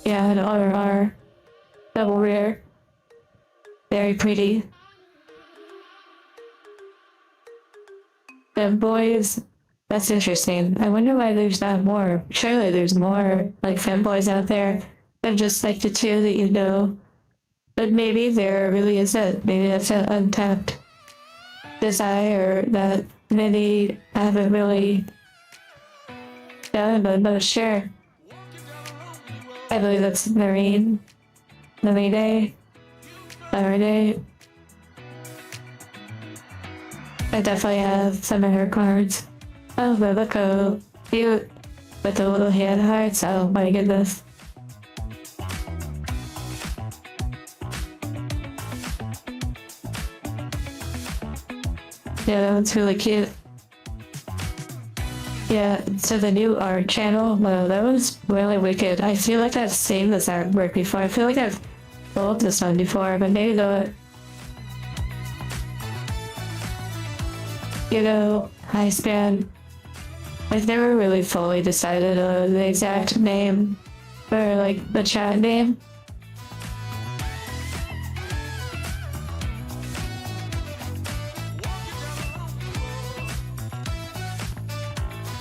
yeah, an RR. Double rare. Very pretty. The boys, that's interesting. I wonder why there's not more. Surely there's more, femboys out there than just, the 2 that you know. But maybe there really isn't. Maybe that's an untapped desire that many haven't really done, but I'm not sure. I believe that's Marine. Faraday. I definitely have some of her cards. Oh, they look so cute. With the little hand hearts. Oh my goodness. Yeah, that one's really cute. Yeah, so the new art channel, well, that was really wicked. I feel like I've seen this artwork before. I feel like I've pulled this one before, but maybe not. You know, High Span. I've never really fully decided on the exact name for like the chat name.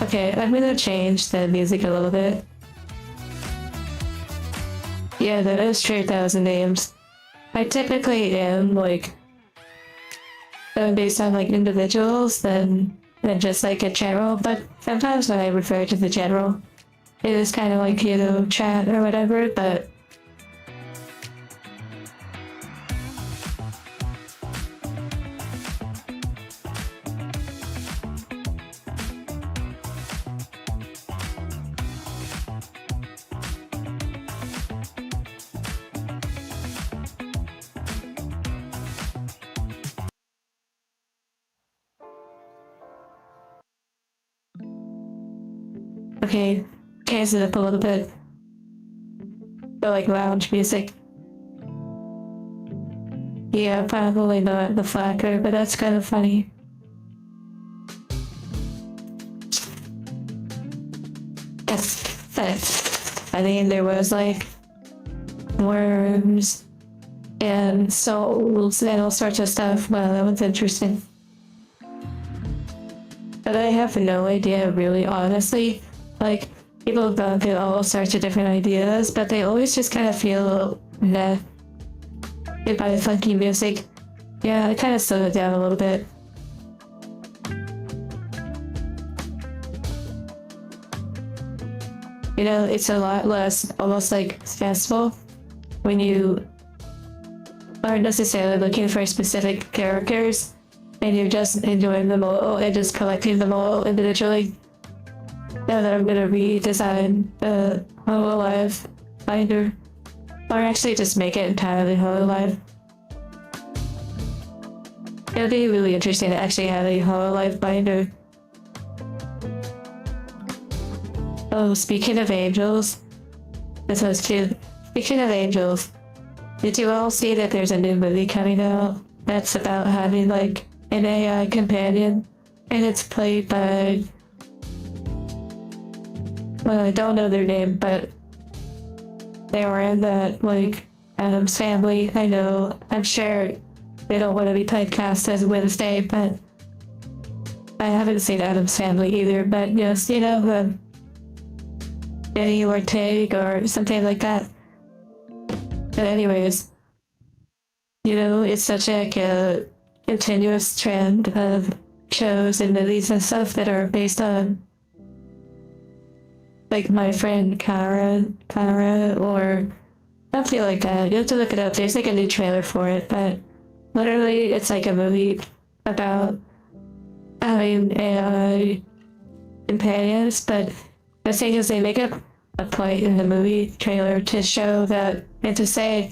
Okay, I'm gonna change the music a little bit. Yeah, that is true, 1,000 names. I typically am like based on like individuals than just like a general, but sometimes when I refer to the general, it is kind of like, you know, chat or whatever, but okay, change it up a little bit. Or like lounge music. Yeah, probably not the flacker, but that's kind of funny. That's I mean, there was like worms and souls and all sorts of stuff. Wow, that was interesting. But I have no idea, really, honestly. Like, people have gone through all sorts of different ideas, but they always just kind of feel meh by funky music. Yeah, I kind of slowed it down a little bit. You know, it's a lot less almost like stressful when you aren't necessarily looking for specific characters and you're just enjoying them all and just collecting them all individually. Now that I'm gonna redesign the Hololive binder, or actually just make it entirely Hololive. It'll be really interesting to actually have a Hololive binder. Oh, speaking of angels, this was cute. Speaking of angels, did you all see that there's a new movie coming out that's about having like an AI companion, and it's played by, well, I don't know their name, but they were in that like Addams Family. I know, I'm sure they don't want to be typecast as Wednesday, but I haven't seen Addams Family either. But yes, you know, Benny or Tig or something like that. But anyways, you know, it's such like a continuous trend of shows and movies and stuff that are based on like My Friend Kara, or something like that. You have to look it up. There's like a new trailer for it, but literally it's like a movie about having AI companions, but the thing is they make up a point in the movie trailer to show that, and to say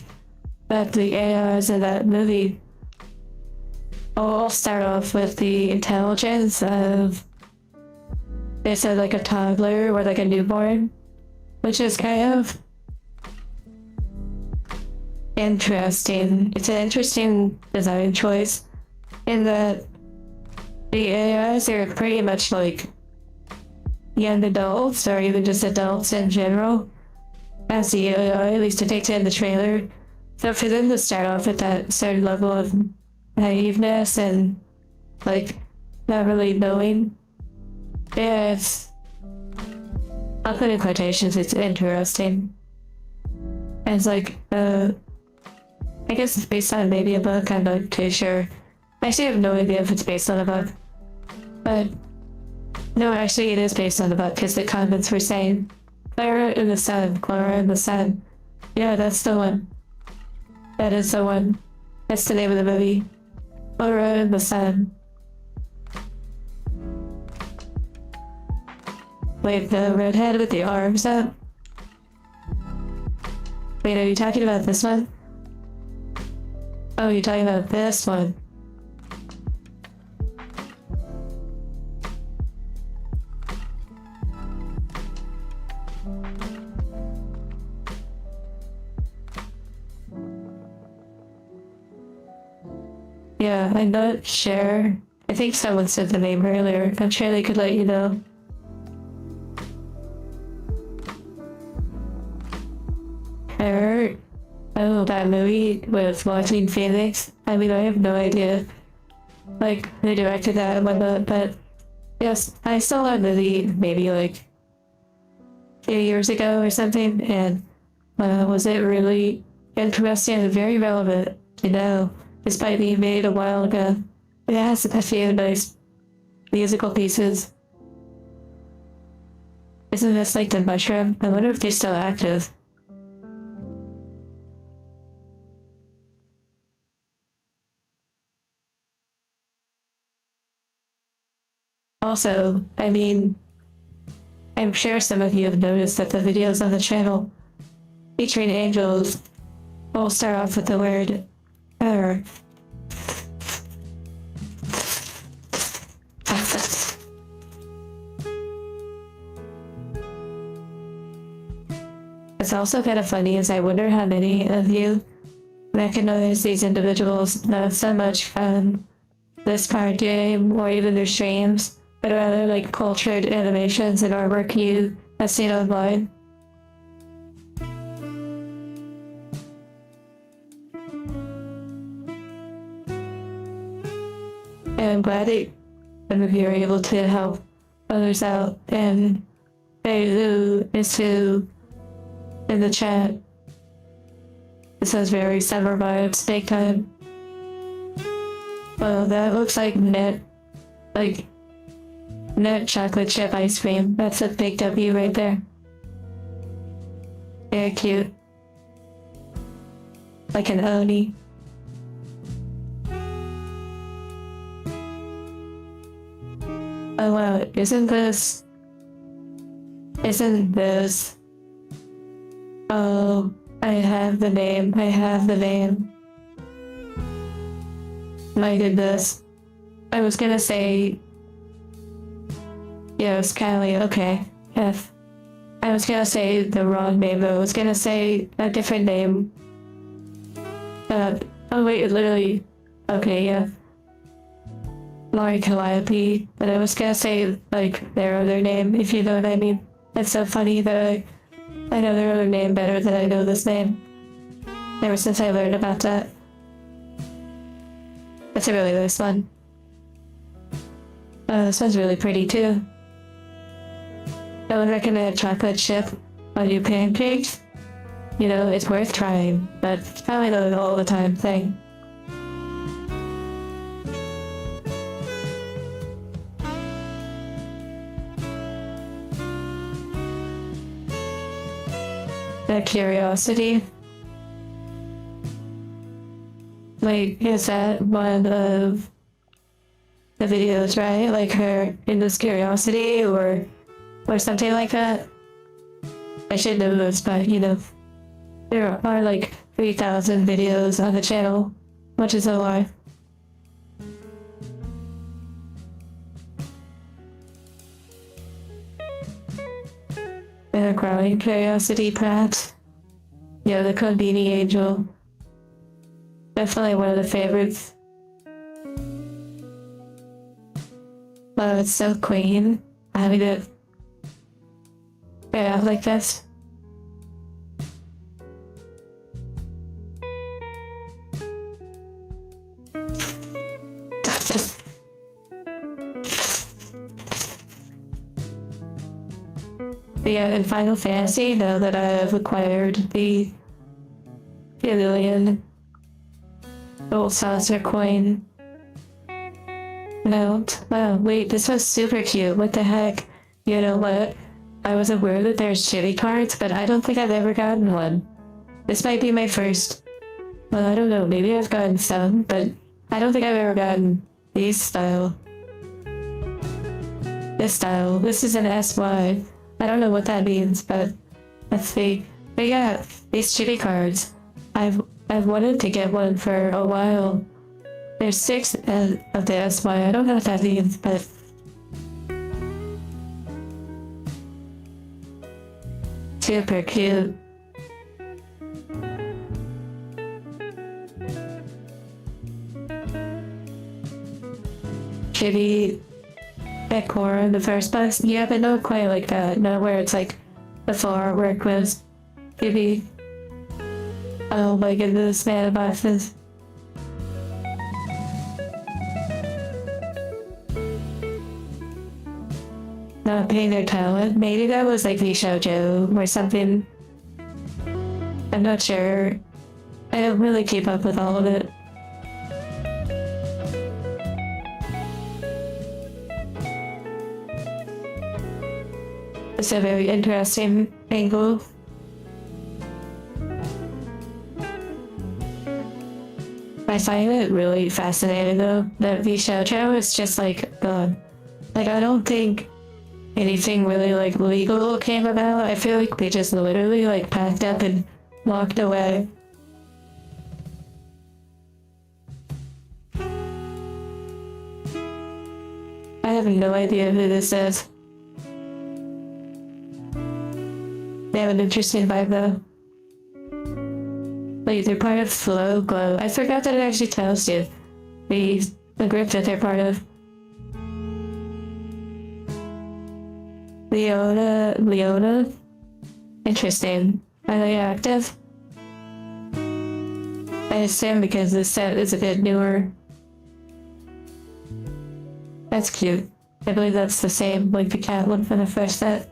that the AIs in that movie all start off with the intelligence of, they said like a toddler or like a newborn, which is kind of interesting. It's an interesting design choice in that the AIs are pretty much like young adults or even just adults in general, as the AI, at least depicted in the trailer. So for them to start off at that certain level of naiveness and like not really knowing, yeah, I'll put in quotations, it's interesting. And it's like, I guess it's based on maybe a book, I'm not too sure. I actually have no idea if it's based on a book. But no, actually it is based on the book, because the comments were saying Clara in the Sun, Clara in the Sun. Yeah, that's the one. That is the one. That's the name of the movie. Clara in the Sun. Wait, the redhead with the arms up? Wait, are you talking about this one? Oh, you're talking about this one. Yeah, I'm not sure. I think someone said the name earlier. I'm sure they could let you know. Her, oh, that movie with Joaquin Phoenix. I mean, I have no idea. Like, who directed that and whatnot, but yes, I saw that movie maybe like a few years ago or something, and was it really interesting and very relevant, you know, despite being made a while ago. It has a few nice musical pieces. Isn't this like the Mushroom? I wonder if they're still active. Also, I mean, I'm sure some of you have noticed that the videos on the channel featuring angels all start off with the word error. It's also kind of funny as I wonder how many of you recognize these individuals not so much from this card game or even their streams, but rather like cultured animations and artwork you have seen online. And I'm glad that some of you are able to help others out and say who is who in the chat. This has very summer vibes, daytime. Well, that looks like net chocolate chip ice cream. That's a big W right there. Very cute. Like an Oni. Oh wow, isn't this... Oh, I have the name. My goodness. I was gonna say... Yes, Kylie, okay. Yes. I was gonna say the wrong name though. I was gonna say a different name. Oh wait, it literally... Okay, yeah. Laurie Calliope, but I was gonna say, like, their other name, if you know what I mean. It's so funny that I know their other name better than I know this name. Ever since I learned about that. It's a really nice one. This one's really pretty too. I would recommend chocolate chip on your pancakes. You know, it's worth trying, but it's probably not an all the time thing. The curiosity. Like, is that one of the videos, right? Like her in this curiosity or something like that? I should know this, but you know, there are like 3,000 videos on the channel, which is a lot. And a growing curiosity, perhaps. Yeah, the Condini Angel. Definitely one of the favorites. Wow, it's so clean. Having it out like this. Yeah, in Final Fantasy, now that I've acquired the Alien Gold Saucer coin mount. Wow, wait, this was super cute. What the heck? You know what? I was aware that there's shitty cards, but I don't think I've ever gotten one. This might be my first. Well, I don't know, maybe I've gotten some, but I don't think I've ever gotten these style. This style. This is an SY. I don't know what that means, but let's see. But yeah, these shitty cards. I've wanted to get one for a while. There's 6 of the SY. I don't know what that means, but super cute. Shitty decor in the first place. Yeah, but not quite like that. Not where it's like the floor work was shitty. Oh my goodness, man, boxes. Not paying their talent. Maybe that was like the shoujo or something. I'm not sure. I don't really keep up with all of it. It's a very interesting angle. I find it really fascinating though that the shoujo is just like gone. Like I don't think anything really like legal came about. I feel like they just literally like packed up and walked away. I have no idea who this is. They have an interesting vibe though. Like they're part of Flow Glow. I forgot that it actually tells you the group that they're part of. Leona? Interesting. Are they active? I assume because this set is a bit newer. That's cute. I believe that's the same, like the cat one from the first set.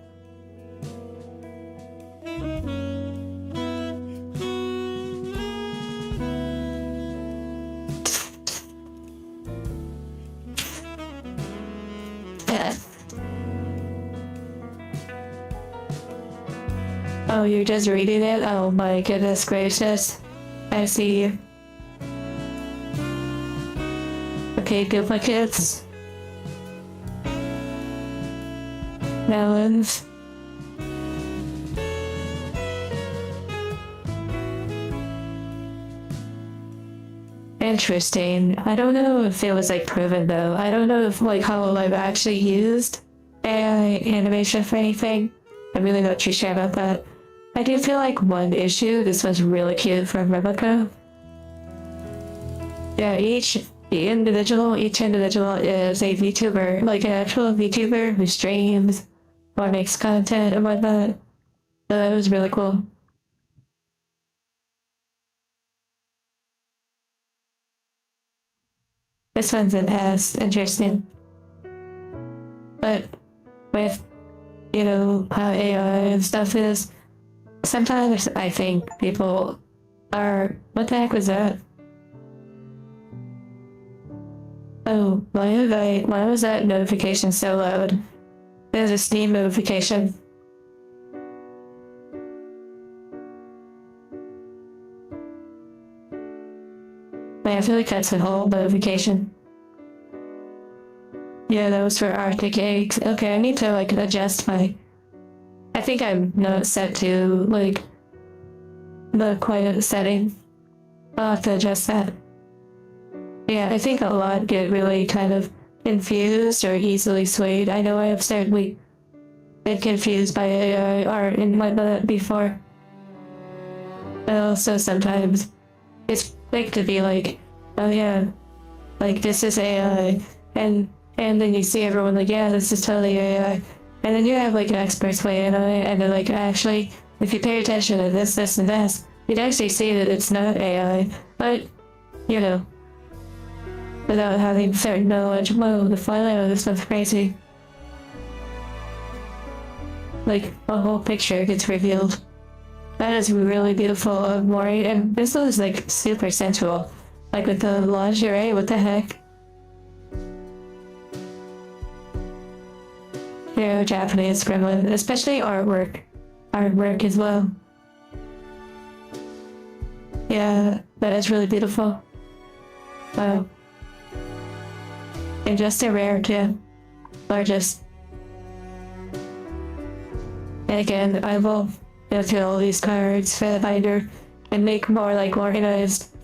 Yeah. Oh, you're just reading it? Oh my goodness gracious. I see. Okay, duplicates. Melons. Interesting. I don't know if it was like proven though. I don't know if like HoloLive actually used AI animation for anything. I'm really not too sure about that. I do feel like one issue, this was really cute from Rebecca. Yeah, each individual is a VTuber, like an actual VTuber who streams or makes content and whatnot. So that was really cool. This one's an S, interesting. But with, you know, how AI and stuff is, sometimes I think people are, what the heck was that? Oh, why was that notification so loud? There's a Steam notification. Wait, I feel like that's a whole notification. Yeah, that was for Arctic Eggs. Okay, I need to like adjust my... I think I'm not set to like the quiet setting. I'll have to adjust that. Yeah, I think a lot get really kind of confused or easily swayed. I know I have certainly been confused by AI art and whatnot before. But also sometimes it's quick to be like, oh yeah, like this is AI, and then you see everyone like, yeah, this is totally AI, and then you have like experts weigh in on it, and they're like, actually, if you pay attention to this, and this, you'd actually see that it's not AI, but, you know, without having certain knowledge. Whoa, the flyout of this one's crazy. Like, a whole picture gets revealed. That is really beautiful of Mori, and this was like super sensual. Like with the lingerie, what the heck? Very Japanese gremlin, especially artwork. Artwork as well. Yeah, that is really beautiful. Wow. And just a rare too. Largest. And again, I will go through all these cards for the binder and make more like organized,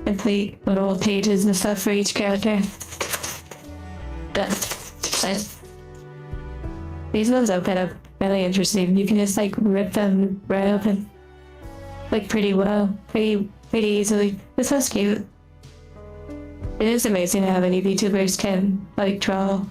complete little pages and stuff for each character. Done. These ones open up really interesting. You can just like rip them right open, like pretty well, pretty easily. It's so cute. It is amazing how many VTubers can like draw.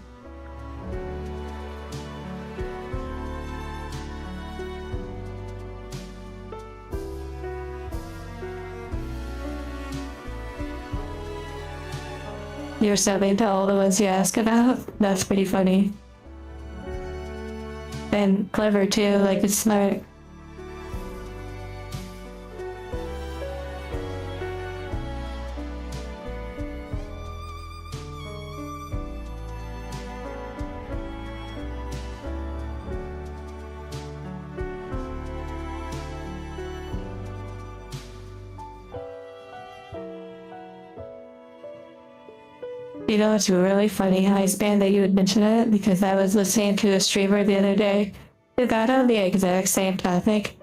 You're subbing to all the ones you ask about? That's pretty funny. And clever too, like it's smart. You know, it's really funny how I span that you would mention it because I was listening to a streamer the other day who got on the exact same topic,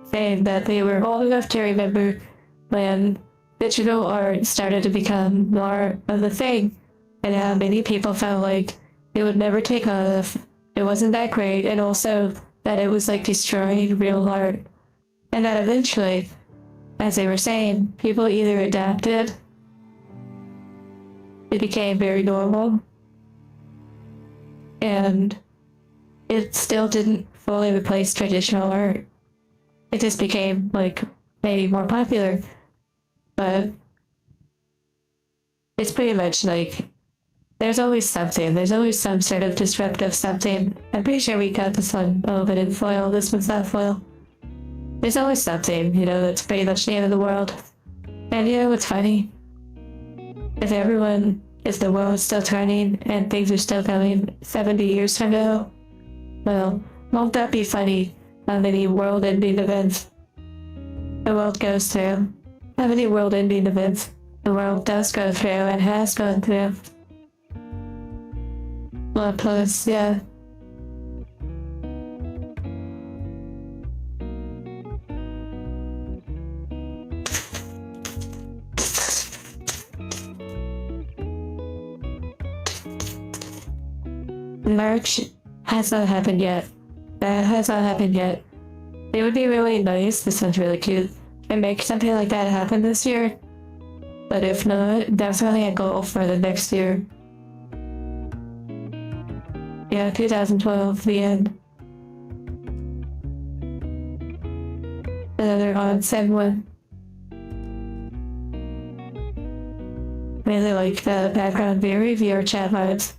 saying that they were old enough to remember when digital art started to become more of a thing, and how many people felt like it would never take off, it wasn't that great, and also that it was like destroying real art. And that eventually, as they were saying, people either adapted, it became very normal, and it still didn't fully replace traditional art. It just became like maybe more popular, but it's pretty much like there's always something. There's always some sort of disruptive something. I'm pretty sure we got this one a little bit in foil. This one's not foil. There's always something, you know, that's pretty much the end of the world. And you know what's funny? If the world is still turning and things are still coming 70 years from now, well, won't that be funny how many world-ending events the world goes through? How many world-ending events the world does go through and has gone through? Well, plus, yeah. Merch has not happened yet. That has not happened yet. It would be really nice, this sounds really cute, and make something like that happen this year. But if not, definitely a goal for the next year. Yeah, 2012, the end. Another on-set one. Really like the background, very VR chat vibes.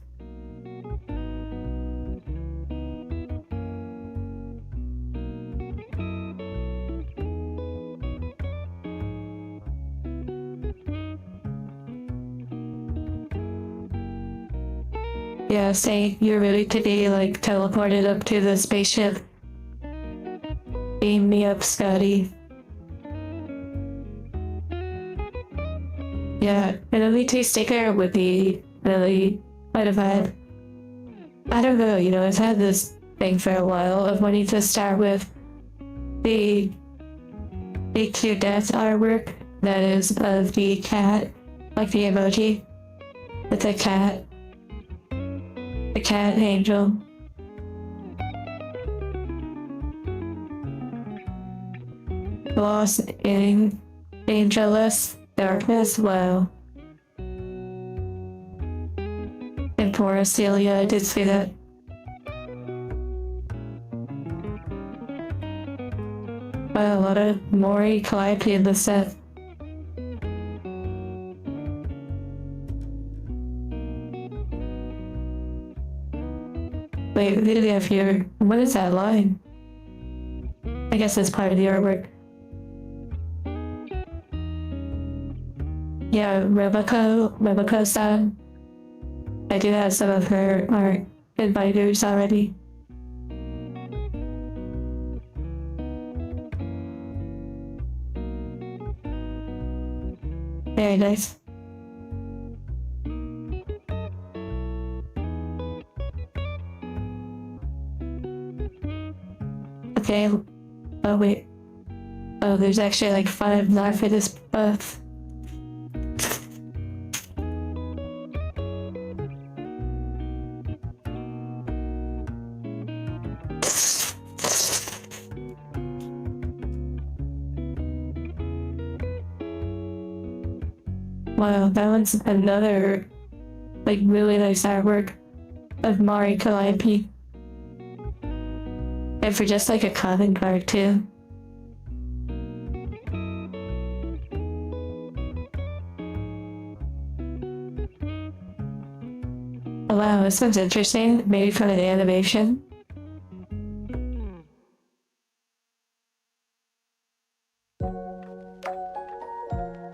Yeah, say you're ready to be like teleported up to the spaceship. Beam me up, Scotty. Yeah, an Elite sticker would be really quite a vibe. I don't know, you know, I've had this thing for a while of wanting to start with the cute death artwork that is of the cat, like the emoji with the cat. The cat angel. Lost in angelus darkness. Wow. And poor Celia, I did see that. Wow, a lot of Mori Calliope in the set. Wait, who do we have here? What is that line? I guess that's part of the artwork. Yeah, Roboco-san. I do have some of her art in binders already. Very nice. Okay. Oh wait. Oh, there's actually like 5 not for this buff. Wow, that one's another, like, really nice artwork of Mari Calliope. And for just like a common card too. Oh wow, this one's interesting. Maybe from the animation.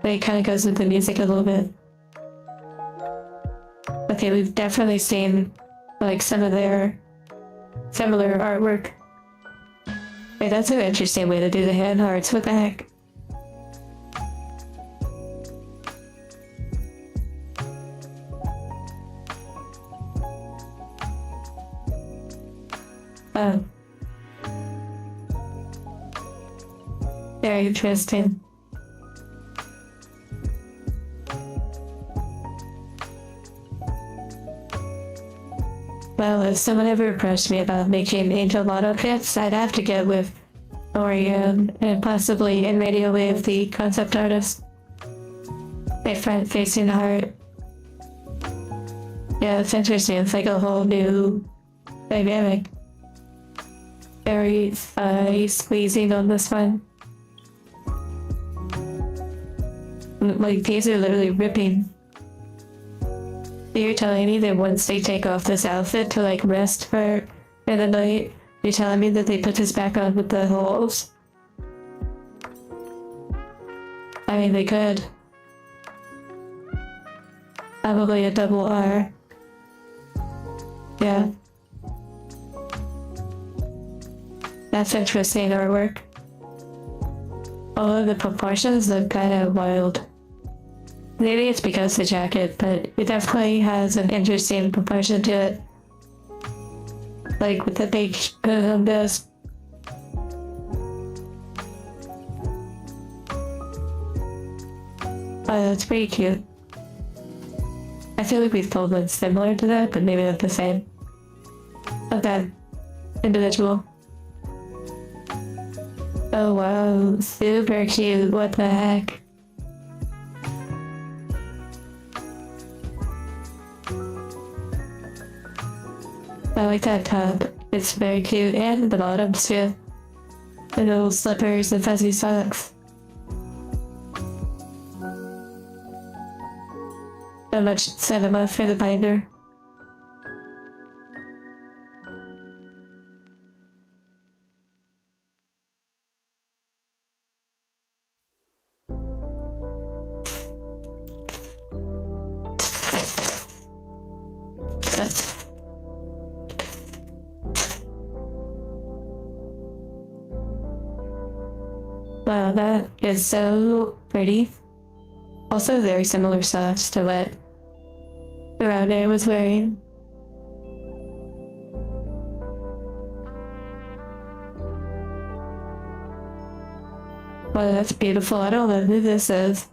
But it kind of goes with the music a little bit. Okay, we've definitely seen like some of their similar artwork. Wait, that's an interesting way to do the hand hearts. What the heck? Oh. Very interesting. Well, if someone ever approached me about making Angel Lotto kits, I'd have to get with Orion and possibly in Radio Wave, the concept artist. My front facing heart. Yeah, it's interesting. It's like a whole new dynamic. Very squeezing on this one. Like, these are literally ripping. You're telling me that once they take off this outfit to like rest for the night, you're telling me that they put this back on with the holes? I mean, they could. Probably a double R. Yeah. That's interesting artwork. All of the proportions look kind of wild. Maybe it's because the jacket, but it definitely has an interesting proportion to it. Like with the big does. Oh, that's pretty cute. I feel like we've pulled one similar to that, but maybe not the same. Okay. Individual. Oh wow, super cute, what the heck? I like that top. It's very cute, and the bottoms too. The little slippers and fuzzy socks. So much cinema for the binder. Wow, that is so pretty. Also very similar socks to what Rounder was wearing. Wow, that's beautiful. I don't know who this is.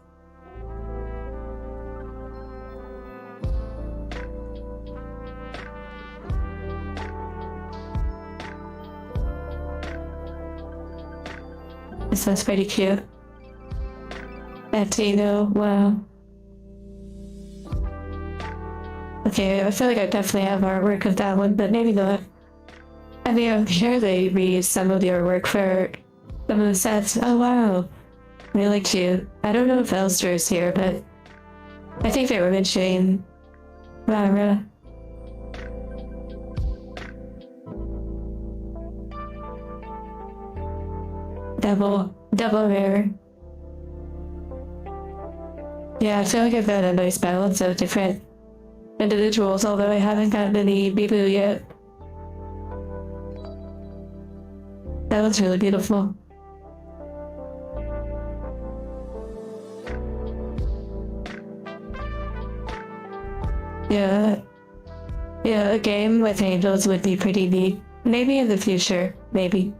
This one's pretty cute. Latino, wow. Okay, I feel like I definitely have artwork of that one, but maybe not. I mean, I'm sure they reused some of the artwork for some of the sets. Oh wow, really cute. I don't know if Elster is here, but I think they were mentioning Lara. Double rare. Yeah, I feel like I've got a nice balance of different individuals, although I haven't gotten any Bibu yet. That was really beautiful. Yeah, a game with angels would be pretty neat. Maybe in the future, maybe.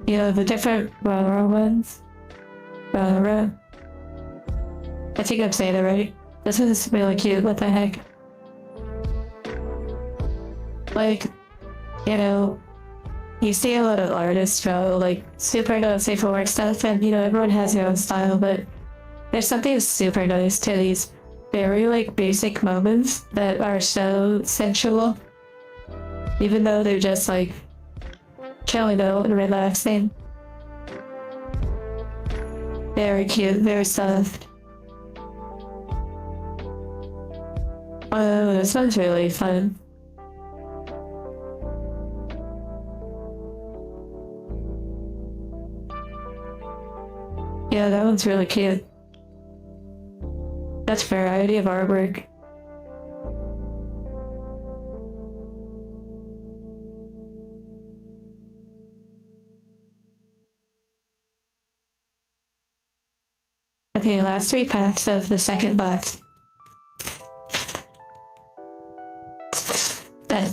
You know, the different Rara ones. Rara. I think I'm saying it right. This is really cute, what the heck? Like, you know, you see a lot of artists draw like super nice for work stuff, and you know everyone has their own style, but there's something super nice to these very like basic moments that are so sensual, even though they're just like chilling out and relaxing. Very cute, very soft. Oh, this one's really fun. Yeah, that one's really cute. That's variety of artwork. Okay, last 3 packs of the second box. Done.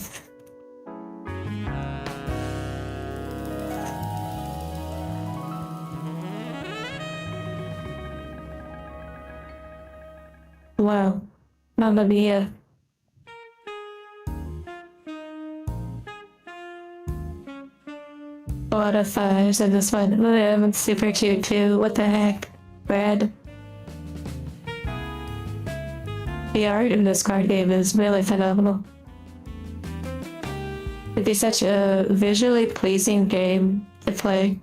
Wow. Mamma mia. A lot of fives in this one. Oh, that one's super cute too. What the heck? Red. The art in this card game is really phenomenal. It'd be such a visually pleasing game to play.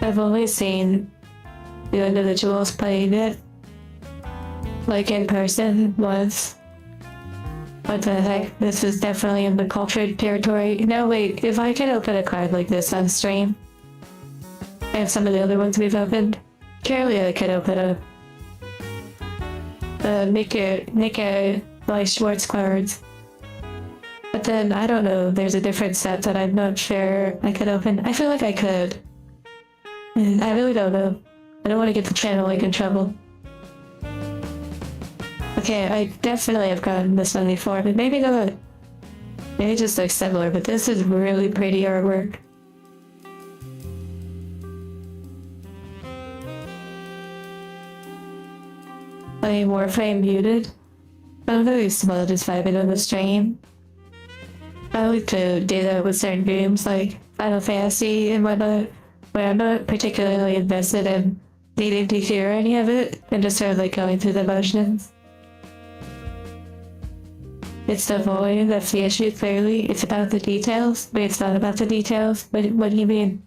I've only seen the individuals playing it, like in person once. What the heck? This is definitely in the cultured territory. No, wait, if I could open a card like this on stream, and some of the other ones we've opened, surely I could open a Nika like Schwartz cards. But then, I don't know, there's a different set that I'm not sure I could open. I feel like I could. I really don't know. I don't want to get the channel like in trouble. Okay, I definitely have gotten this one before, but maybe not. Maybe it just looks similar, but this is really pretty artwork. Warframe muted. I'm very small just vibing on the stream. I like to do that with certain games like Final Fantasy and whatnot, where I'm not particularly invested in needing to hear any of it, and just sort of like going through the motions. It's the volume that's the issue, clearly. It's about the details, but it's not about the details. What do you mean?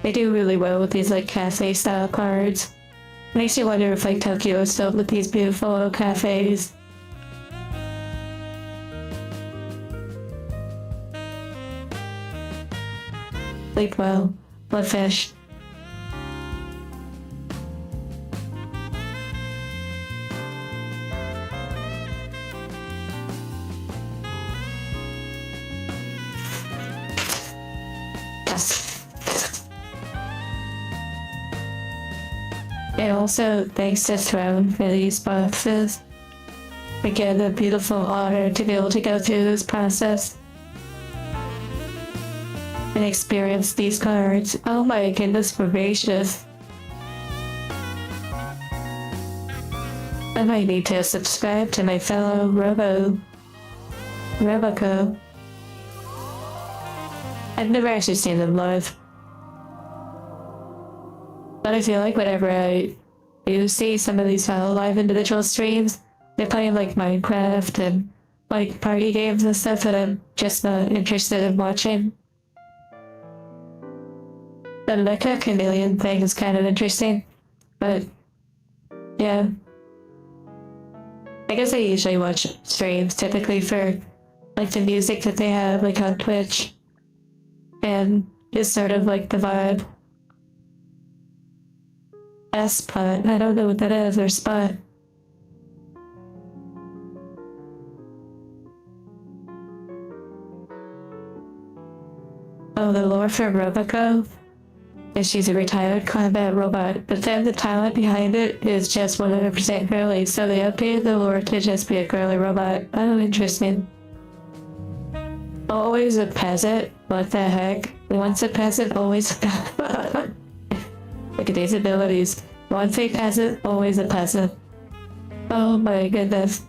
They do really well with these like cafe style cards. Makes you wonder if like Tokyo is filled with these beautiful cafes. Sleep well, bloodfish. Yes. And also, thanks to Throne for these boxes. Again, a beautiful honor to be able to go through this process and experience these cards. Oh my goodness gracious. I might need to subscribe to my fellow Roboco. I've never actually seen them live. But I feel like whenever I do see some of these fellow live individual streams, they're playing like Minecraft and like party games and stuff that I'm just not interested in watching. The Mecha Chameleon thing is kind of interesting, but yeah. I guess I usually watch streams typically for like the music that they have like on Twitch and just sort of like the vibe. S-Spot, I don't know what that is, or Spot. Oh, the lore for Roboco? and she's a retired combat robot, but then the talent behind it is just 100% girly, so they updated the lore to just be a girly robot. Oh, interesting. Always a peasant? What the heck? Once a peasant, always a Look at these abilities. Once a peasant, always a peasant. Oh my goodness.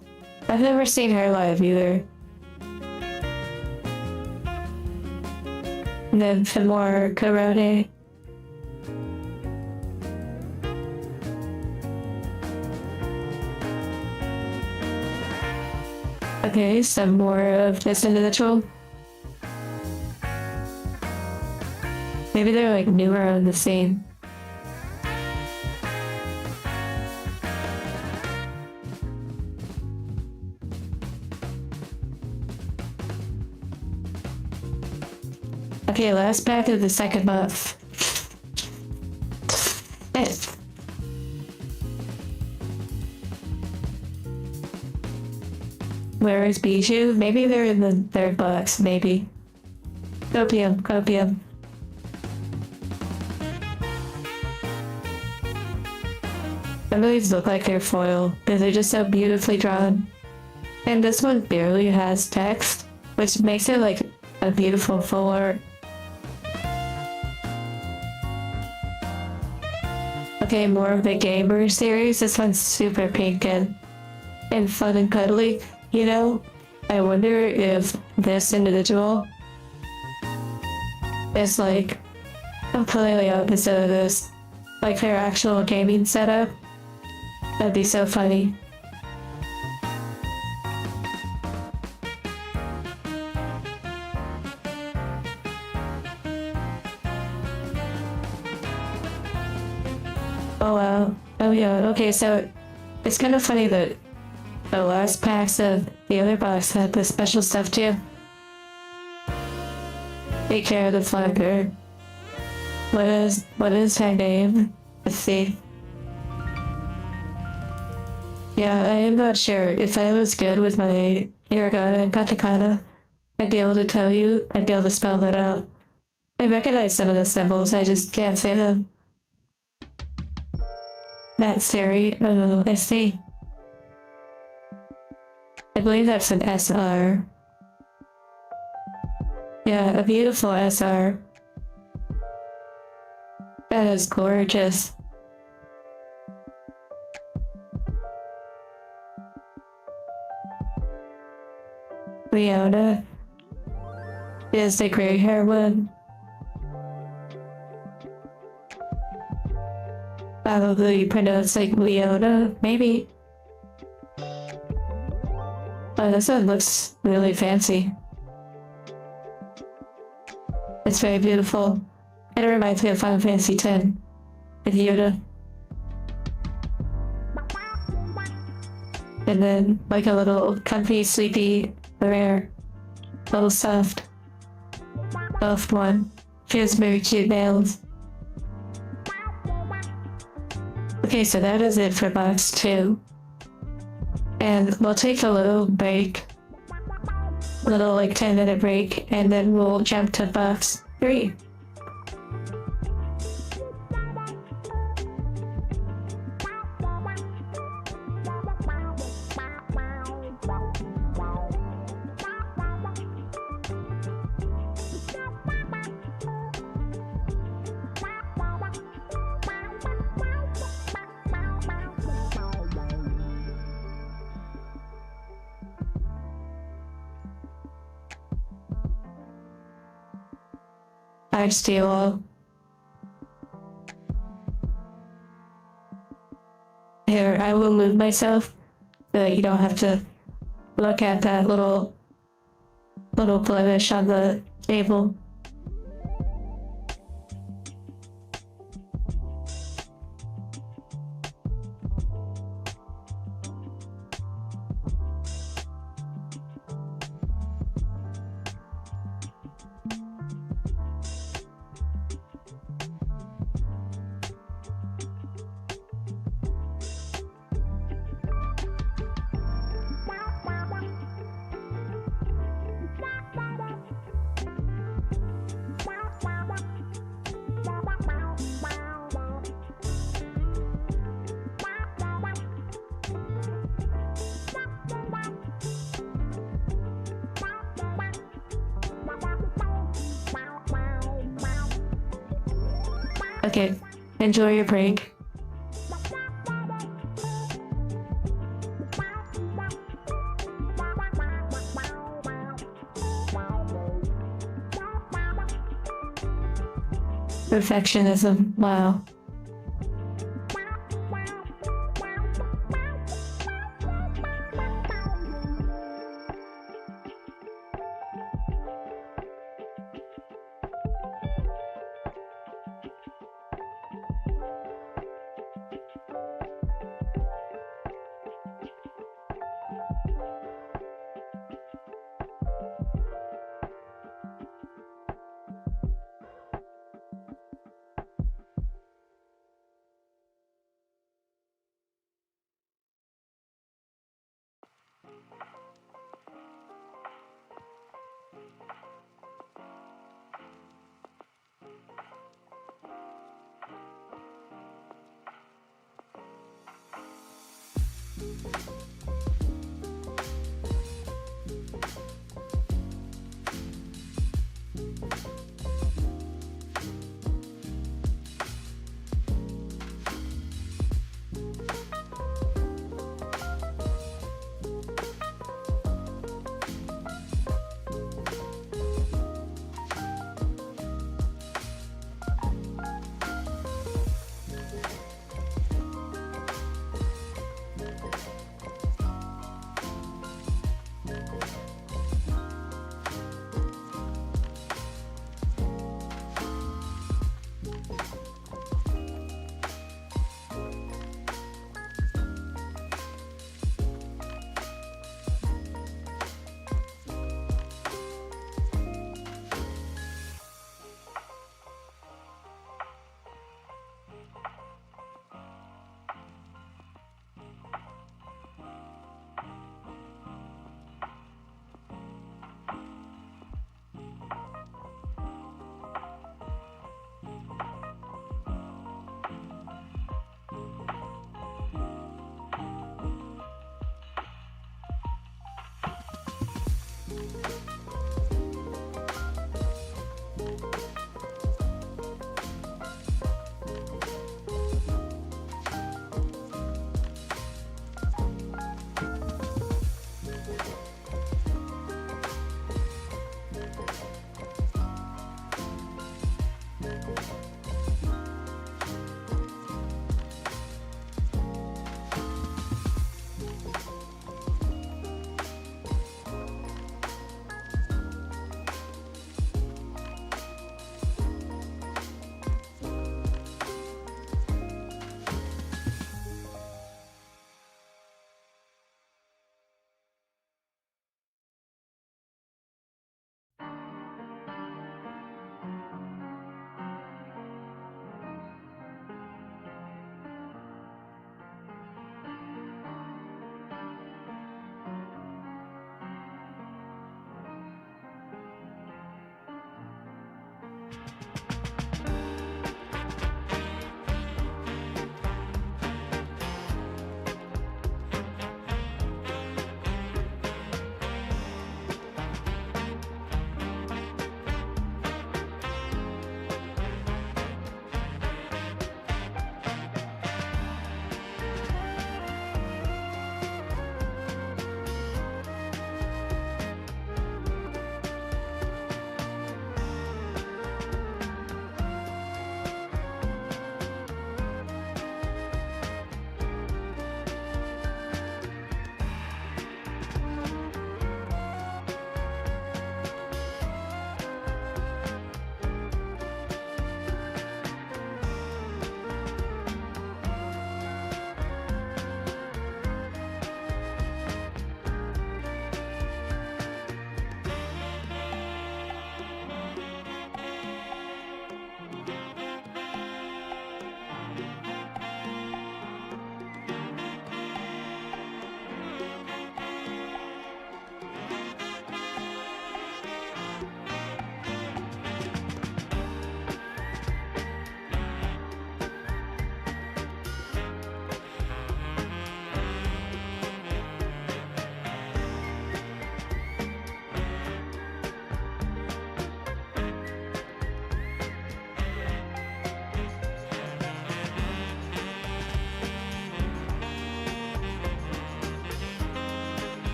I've never seen her live either. And then some more karate. Okay, some more of this individual. Maybe they're like newer on the scene. Okay, last pack of the second buff. Where is Bijou? Maybe they're in the third box, maybe. Copium, copium. Some of these look like they're foil, because they're just so beautifully drawn. And this one barely has text, which makes it like a beautiful full art. Okay, more of the gamer series. This one's super pink and fun and cuddly, you know? I wonder if this individual is like completely opposite of this. Like their actual gaming setup. That'd be so funny. Oh wow. Oh yeah. Okay, so it's kind of funny that the last packs of the other box had the special stuff too. Take care of the flagger. What is her name? Let's see. Yeah, I am not sure. If I was good with my hiragana and katakana, I'd be able to tell you. I'd be able to spell that out. I recognize some of the symbols, I just can't say them. That's Siri. Oh, I see. I believe that's an SR. Yeah, a beautiful SR. That is gorgeous. Leona is the gray hair one. Probably pronounced like Leona, maybe. Oh, this one looks really fancy. It's very beautiful. It reminds me of Final Fantasy X with Yoda. And then like a little comfy, sleepy, rare, little soft one. She has very cute nails. Okay, so that is it for box 2. And we'll take a little break. A little like 10-minute break, and then we'll jump to box 3. I steal. Here, I will move myself so that you don't have to look at that little blemish on the table. Okay, enjoy your break. Perfectionism. Wow.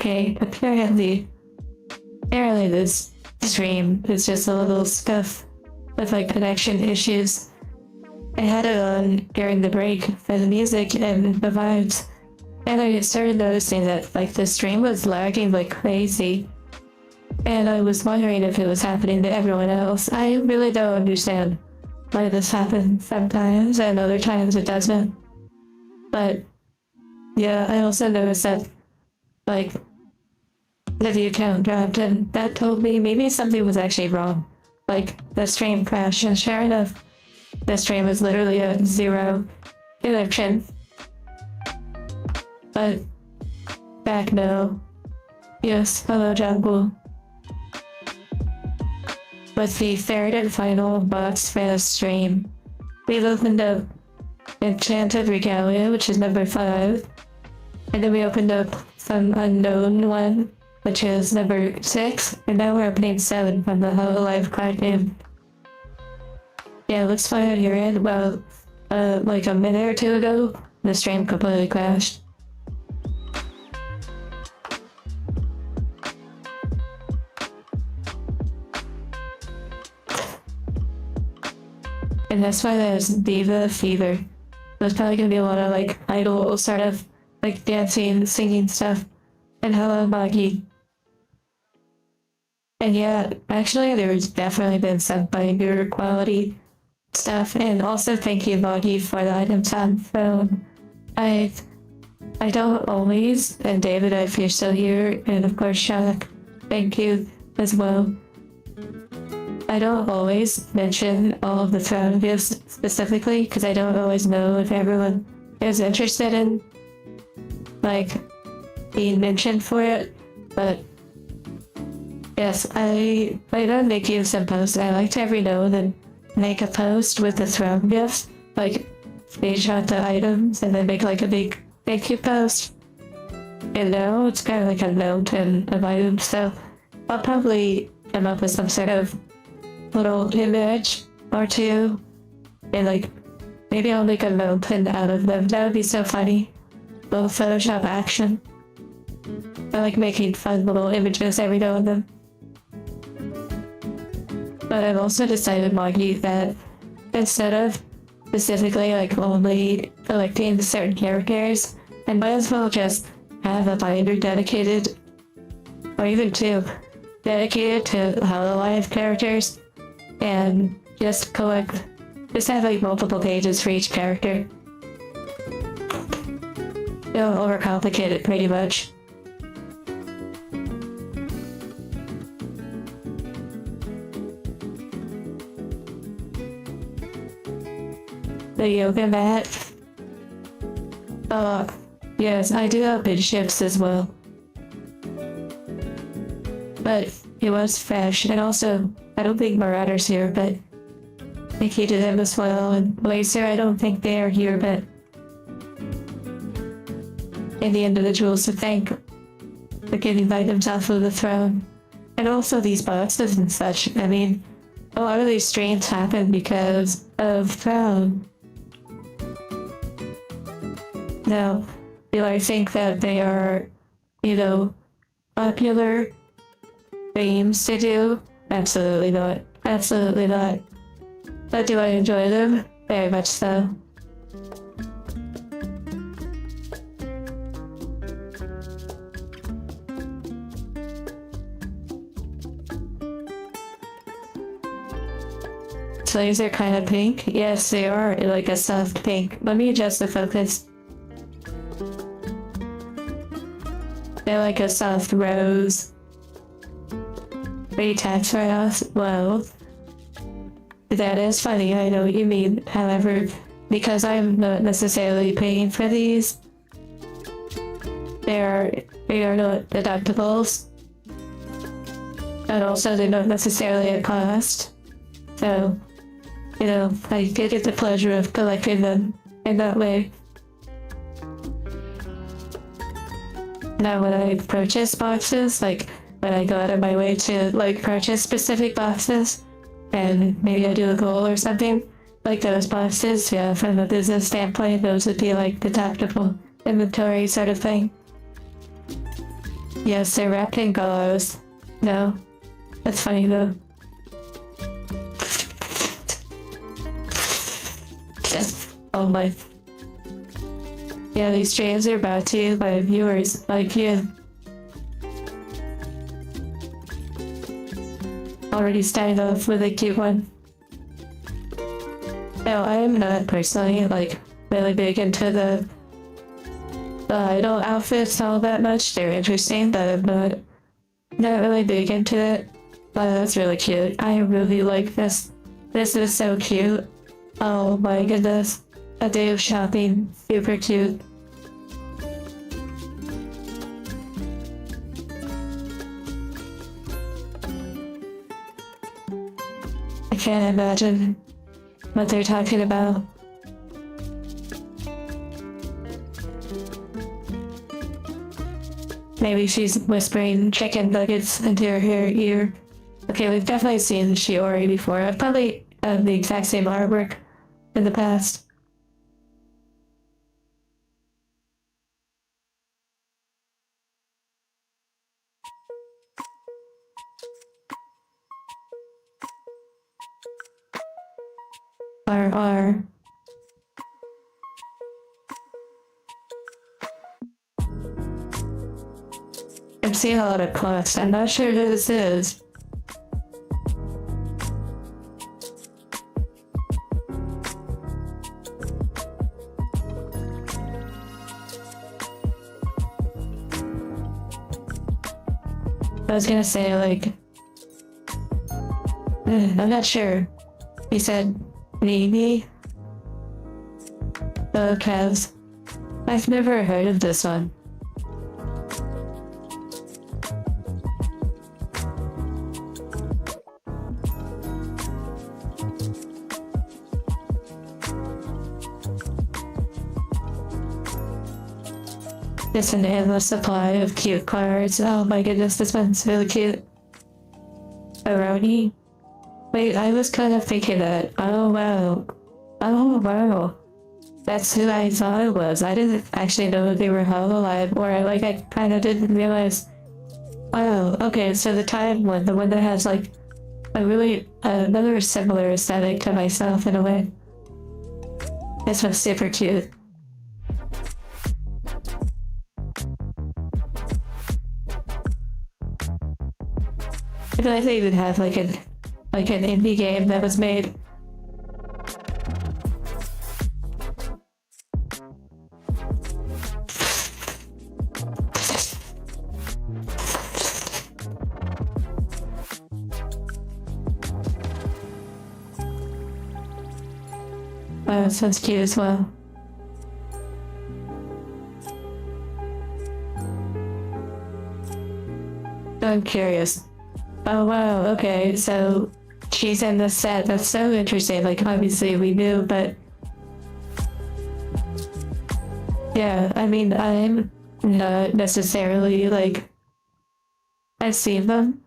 okay. Apparently this stream is just a little stuff with like connection issues. I had it on during the break for the music and the vibes, and I started noticing that like the stream was lagging like crazy. And I was wondering if it was happening to everyone else. I really don't understand why this happens sometimes and other times it doesn't. But yeah, I also noticed that like the view count dropped, and that told me maybe something was actually wrong. Like the stream crashed, and sure enough, the stream was literally a 0 connection. But back now. Yes, hello Jungle. With the third and final box for the stream, we've opened up Enchanted Regalia, which is number 5. And then we opened up some unknown one, which is number 6. And now we're opening 7 from the Hololive card game. Yeah, it looks fine on your end. Well, like a minute or two ago, the stream completely crashed. And that's why there's Diva Fever. There's probably gonna be a lot of like idol sort of like dancing, singing stuff. And hello Maggie. And yeah, actually there's definitely been some binder quality stuff. And also thank you Maggie for the items on phone. I don't always, and David if you're still here, and of course Shaq, thank you as well. I don't always mention all of the throne gifts specifically because I don't always know if everyone is interested in like being mentioned for it. But yes, I don't make you some posts. I like to every now and then make a post with the throne gifts, like screenshot the items and then make like a big thank you post. And now it's kind of like a mountain of items, so I'll probably come up with some sort of little image or two, and like maybe I'll make a mountain out of them. That would be so funny. Little Photoshop action. I like making fun little images every now and then. But I've also decided, Maggie, that instead of specifically like only collecting certain characters, I might as well just have a binder dedicated, or even 2, dedicated to Hololive characters. And just have like multiple pages for each character. It'll overcomplicate it pretty much. The yoga mat. Yes, I do have bid ships as well. But it was fresh, and also I don't think Marauder's here, but thank you to them as well. And Laser, I don't think they are here, but and the individuals to thank for getting items off of the throne. And also these boxes and such. I mean, a lot of these streams happen because of throne. Now, do I think that they are, popular themes to do? Absolutely not. Absolutely not. But do I enjoy them? Very much so. So these are kind of pink? Yes, they are like a soft pink. Let me adjust the focus. They're like a soft rose. Are you taxed right off? Well, that is funny, I know what you mean. However, because I'm not necessarily paying for these, they are not deductibles. And also they're not necessarily a cost. So, I get the pleasure of collecting them in that way. Now when I purchase boxes, like when I go out of my way to like purchase specific boxes, and maybe I do a goal or something, like those boxes, yeah, from a business standpoint, those would be like deductible inventory sort of thing. Yes, they're wrapped in gallows. No. That's funny though. Oh my. Yeah, these streams are brought to you by viewers like you. Already started off with a cute one. No, I am not personally like really big into the idol outfits all that much. They're interesting, but I'm not really big into it. But that's really cute. I really like this. This is so cute. Oh my goodness. A day of shopping. Super cute. I can't imagine what they're talking about. Maybe she's whispering chicken nuggets into her ear. Okay, we've definitely seen Shiori before. I've probably done the exact same artwork in the past. R. I'm seeing a lot of plus. I'm not sure who this is. I was gonna say, like, I'm not sure. He said, maybe? The Cavs. I've never heard of this one. Just an endless supply of cute cards. Oh my goodness, this one's really cute. Aroni? Wait, I was kind of thinking that. Oh wow. Oh wow. That's who I thought it was. I didn't actually know they were Hololive, or I kind of didn't realize. Wow, okay, so the time one, the one that has like a really, another similar aesthetic to myself in a way. This one's super cute. I feel like they even have like an indie game that was made. Wow, that sounds cute as well. I'm curious. Oh wow, okay, so she's in the set. That's so interesting. Like, obviously we knew, but yeah, I mean, I'm not necessarily like, I've seen them.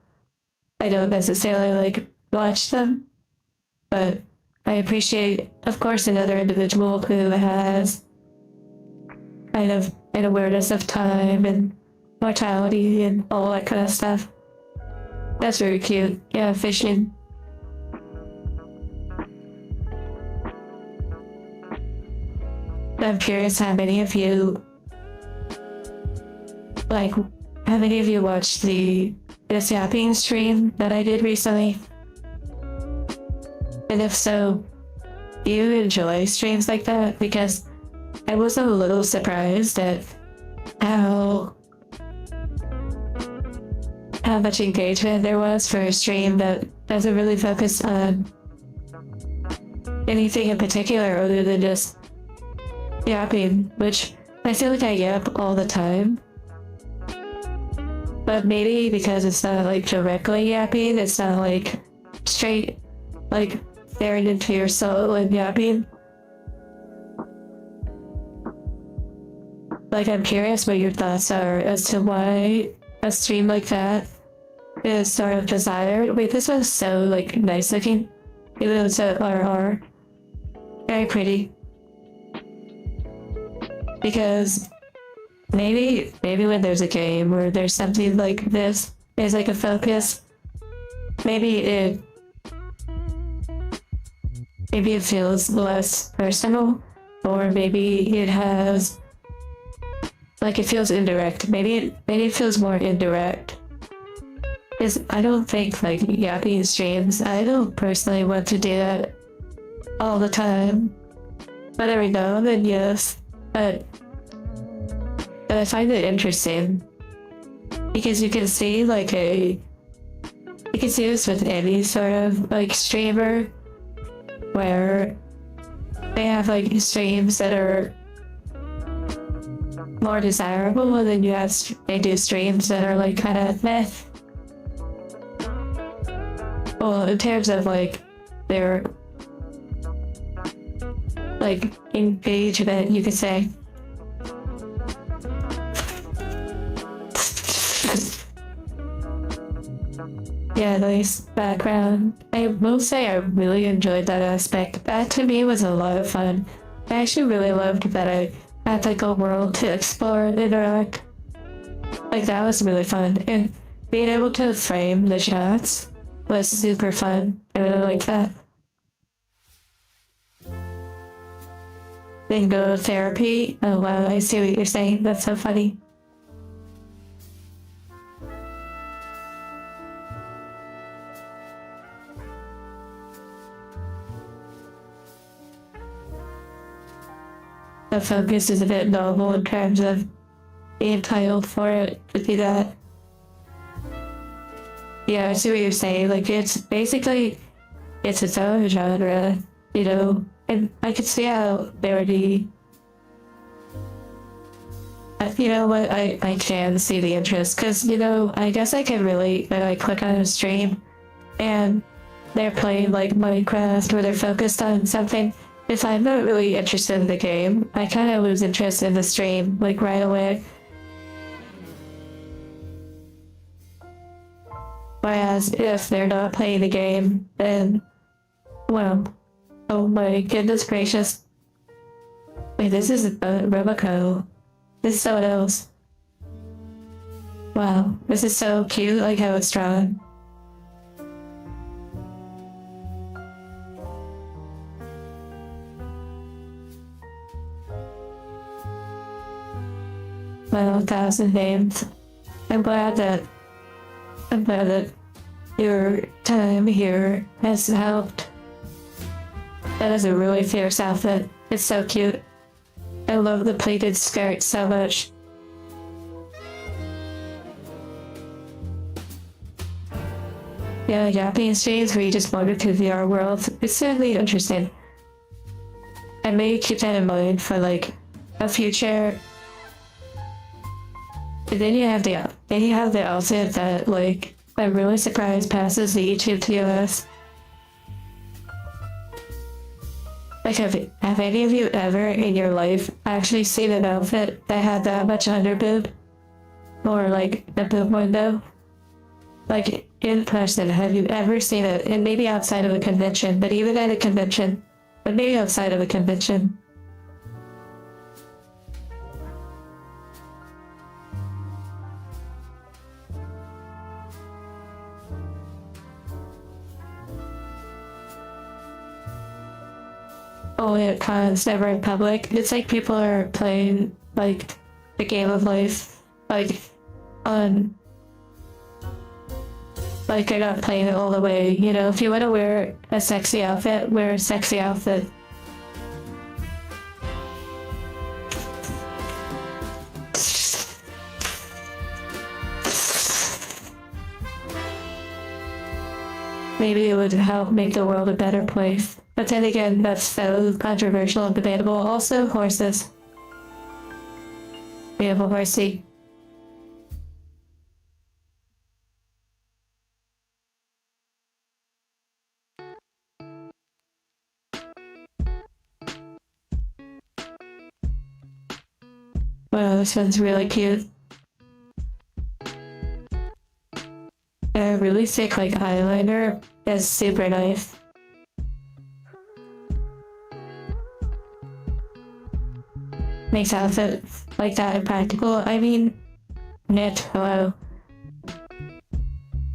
I don't necessarily like watch them, but I appreciate, of course, another individual who has kind of an awareness of time and mortality and all that kind of stuff. That's very cute. Yeah, fishing. I'm curious how many of you, like, how many of you watched this yapping stream that I did recently? And if so, do you enjoy streams like that? Because I was a little surprised at how much engagement there was for a stream that doesn't really focus on anything in particular other than just yapping, which I feel like I yap all the time. But maybe because it's not like directly yapping, it's not like straight, like staring into your soul and yapping. Like, I'm curious what your thoughts are as to why a stream like that is sort of desired. Wait, this was so like nice looking. Even though it's a RR. Very pretty. Because maybe when there's a game or there's something like this, there's like a focus. Maybe it feels less personal, or maybe it has like it feels indirect. Maybe it feels more indirect. Because I don't think like yapping streams. I don't personally want to do that all the time. But every now and then, yes. But I find it interesting because you can see this with any sort of like streamer where they have like streams that are more desirable, and then they do streams that are like kind of meh. Well, in terms of like their like engagement, you could say. Yeah, nice background. I will say I really enjoyed that aspect. That to me was a lot of fun. I actually really loved that I had like a world to explore and interact. Like that was really fun. And being able to frame the shots was super fun. I really like that. Then go to therapy. Oh wow, I see what you're saying. That's so funny. The focus is a bit novel in terms of being titled for it to do that. Yeah, I see what you're saying. Like it's basically its own genre, you know, and I could see how there would be. You know what? I can see the interest because you know I guess I can relate when I click on a stream, and they're playing like Minecraft or they're focused on something. If I'm not really interested in the game, I kind of lose interest in the stream, like right away. Whereas if they're not playing the game, then, well, oh my goodness gracious. Wait, this is Roboco. This is someone else. Wow, this is so cute, like how it's drawn. Well, 1,000 names. I'm glad that your time here has helped. That is a really fierce outfit. It's so cute. I love the pleated skirt so much. Yeah, Japanese streams where you just wander through the VR world. It's certainly interesting. I may keep that in mind for like a future. But then you have the outfit that like I'm really surprised passes the YouTube TOS. Like have any of you ever in your life actually seen an outfit that had that much under boob? Or like the boob window? Like in person, have you ever seen it? And maybe outside of a convention, but even at a convention. But maybe outside of a convention. Only at cons, never in public. It's like people are playing like the game of life, like on. Like they're not playing it all the way. You know, if you want to wear a sexy outfit, wear a sexy outfit. Maybe it would help make the world a better place. But then again, that's so controversial and debatable. Also, horses. We have a horsey. Wow, this one's really cute. A really thick like eyeliner is super nice. makes outfits like that impractical. I mean, hello.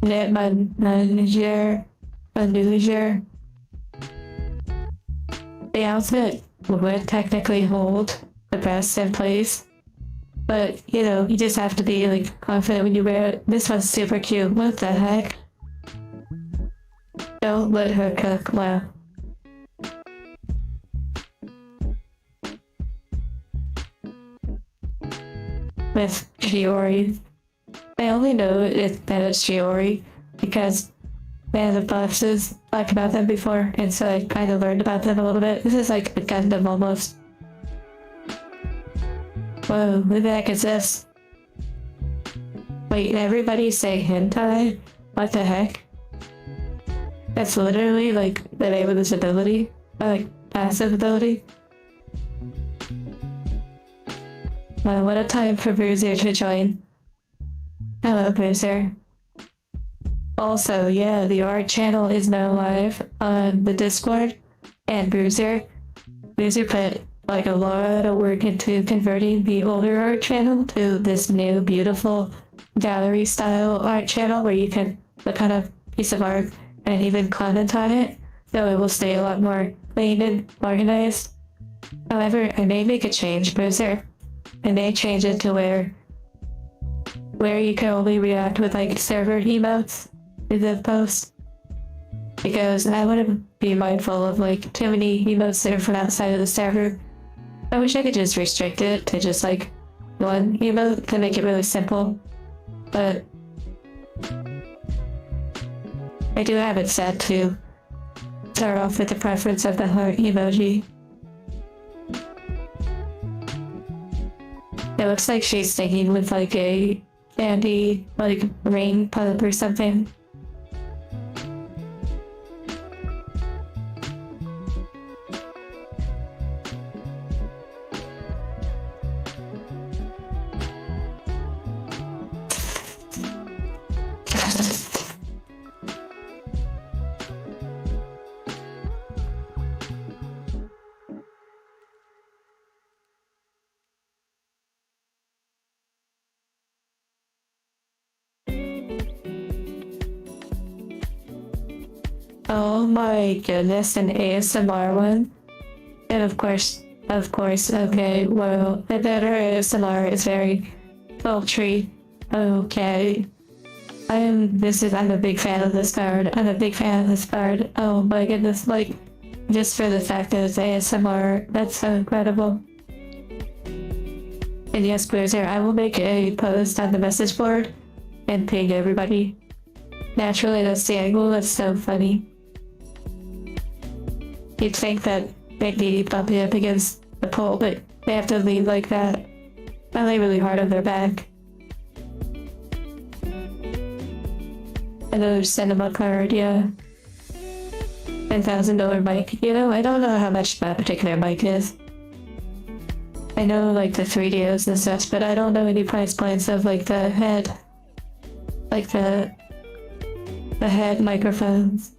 Knit manager, manager. The outfit would technically hold the breasts in place, but you know, you just have to be like confident when you wear it. This one's super cute. What the heck? Don't let her cook well. With Shiori. I only know that it's Shiori because man of bosses talked about them before, and so I kind of learned about them a little bit. This is like a Gundam almost. Whoa, who the heck is this? Wait, everybody say hentai? What the heck? That's literally like the name of this ability, or like passive ability. Wow, what a time for Bruiser to join. Hello, Bruiser. Also, yeah, the art channel is now live on the Discord, and Bruiser put like a lot of work into converting the older art channel to this new beautiful gallery style art channel where you can look on a piece of art and even comment on it, so it will stay a lot more clean and organized. However, I may make a change, Bruiser. I may change it to where you can only react with like server emotes to the post, because I want to be mindful of like too many emotes that are from outside of the server. I wish I could just restrict it to just like one emote to make it really simple, but I do have it set to start off with the preference of the heart emoji. It looks like she's singing with like a candy, like rain pump or something. Oh my goodness, an ASMR one. And of course, okay, well, I bet her ASMR is very sultry. Okay. I'm a big fan of this card. Oh my goodness, like, just for the fact that it's ASMR, that's so incredible. And yes, Bruiser, I will make a post on the message board and ping everybody. Naturally, that's the angle, that's so funny. You'd think that they'd be bumping up against the pole, but they have to lean like that. I lay really hard on their back. Another cinema card, yeah. $10,000 mic. You know, I don't know how much that particular mic is. I know like the 3DOs and such, but I don't know any price points of like the head. Like the head microphones.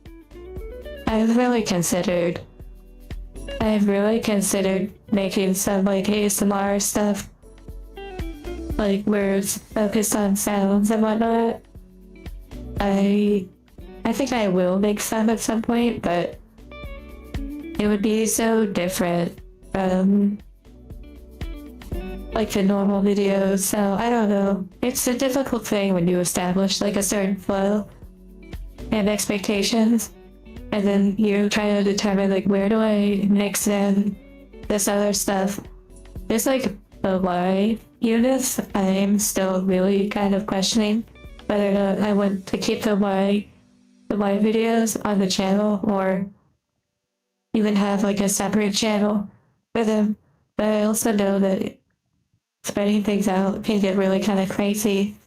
I've really considered making some like ASMR stuff, like where it's focused on sounds and whatnot. I think I will make some at some point, but it would be so different from like the normal videos, so I don't know. It's a difficult thing when you establish like a certain flow and expectations, and then you're trying to determine like where do I mix in this other stuff. There's like the Y units. I'm still really kind of questioning whether or not I want to keep the Y videos on the channel or even have like a separate channel for them. But I also know that spreading things out can get really kind of crazy.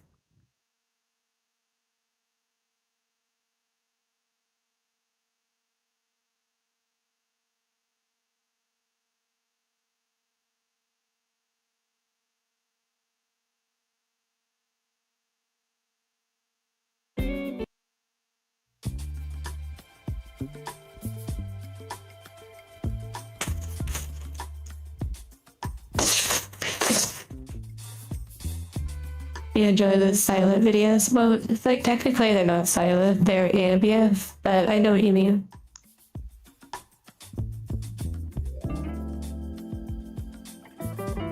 you enjoy the silent videos. Well, it's like technically they're not silent, they're ambient, but I know what you mean.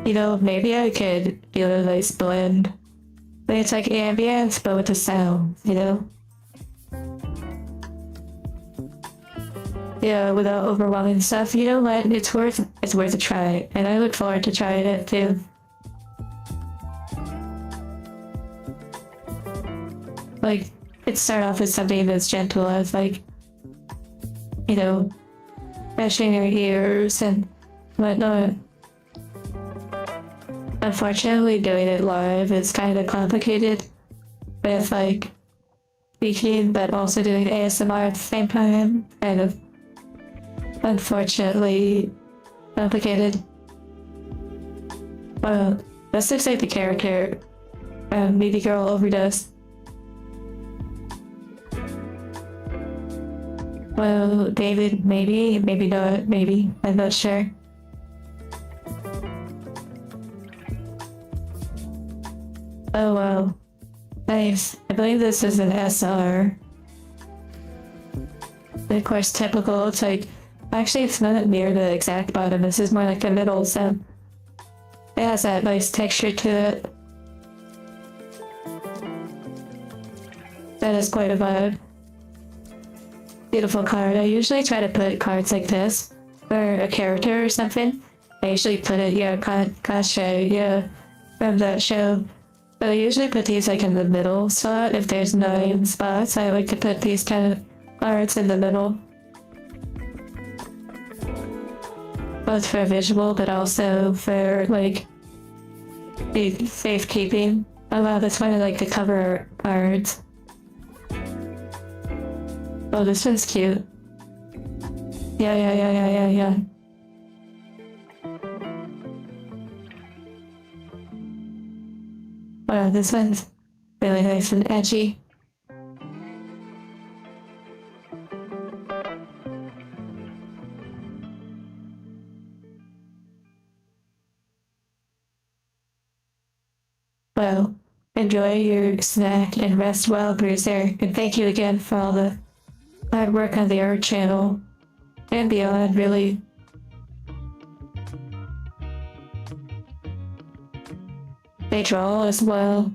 You know, maybe I could do a nice blend. But it's like ambience, but with the sound, you know? Yeah, without overwhelming stuff. You know what? It's worth a try, and I look forward to trying it too. Like, it start off with something as gentle as like, you know, brushing your ears and whatnot. Unfortunately, doing it live is kind of complicated with like speaking, but also doing ASMR at the same time. Kind of unfortunately complicated. Well, this looks like the character Meaty Girl overdose. Well, David, maybe, maybe not, maybe. I'm not sure. Oh well. Nice. I believe this is an SR. And of course, typical. It's like, actually, it's not near the exact bottom. This is more like the middle, so it has that nice texture to it. That is quite a vibe. Beautiful card. I usually try to put cards like this for a character or something. I usually put it, yeah, Kasha, yeah, from that show. But I usually put these like in the middle slot. If there's 9 spots, I like to put these kind of cards in the middle. Both for visual, but also for like the safekeeping. Oh wow, that's why I like to cover cards. Oh, this one's cute. Yeah. Wow, this one's really nice and edgy. Well, enjoy your snack and rest well, Bruiser. And thank you again for all the hard work on the art channel and beyond, really. They draw as well.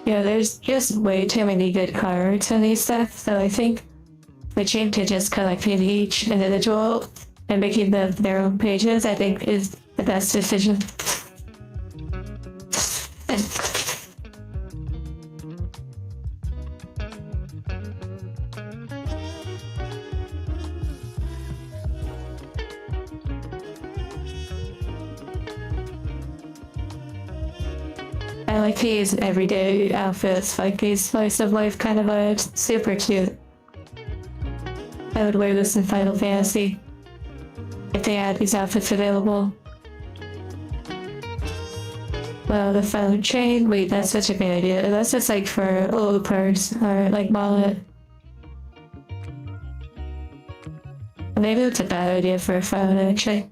Yeah, there's just way too many good cards on these sets, so I think switching to just collecting each individual and making them their own pages, I think is the best decision. I like these everyday outfits, like these slice of life kind of vibes. Super cute. I would wear this in Final Fantasy if they had these outfits available. Well, the phone chain, wait, that's such a good idea. That's just like for a little purse or like wallet. Maybe it's a bad idea for a phone actually.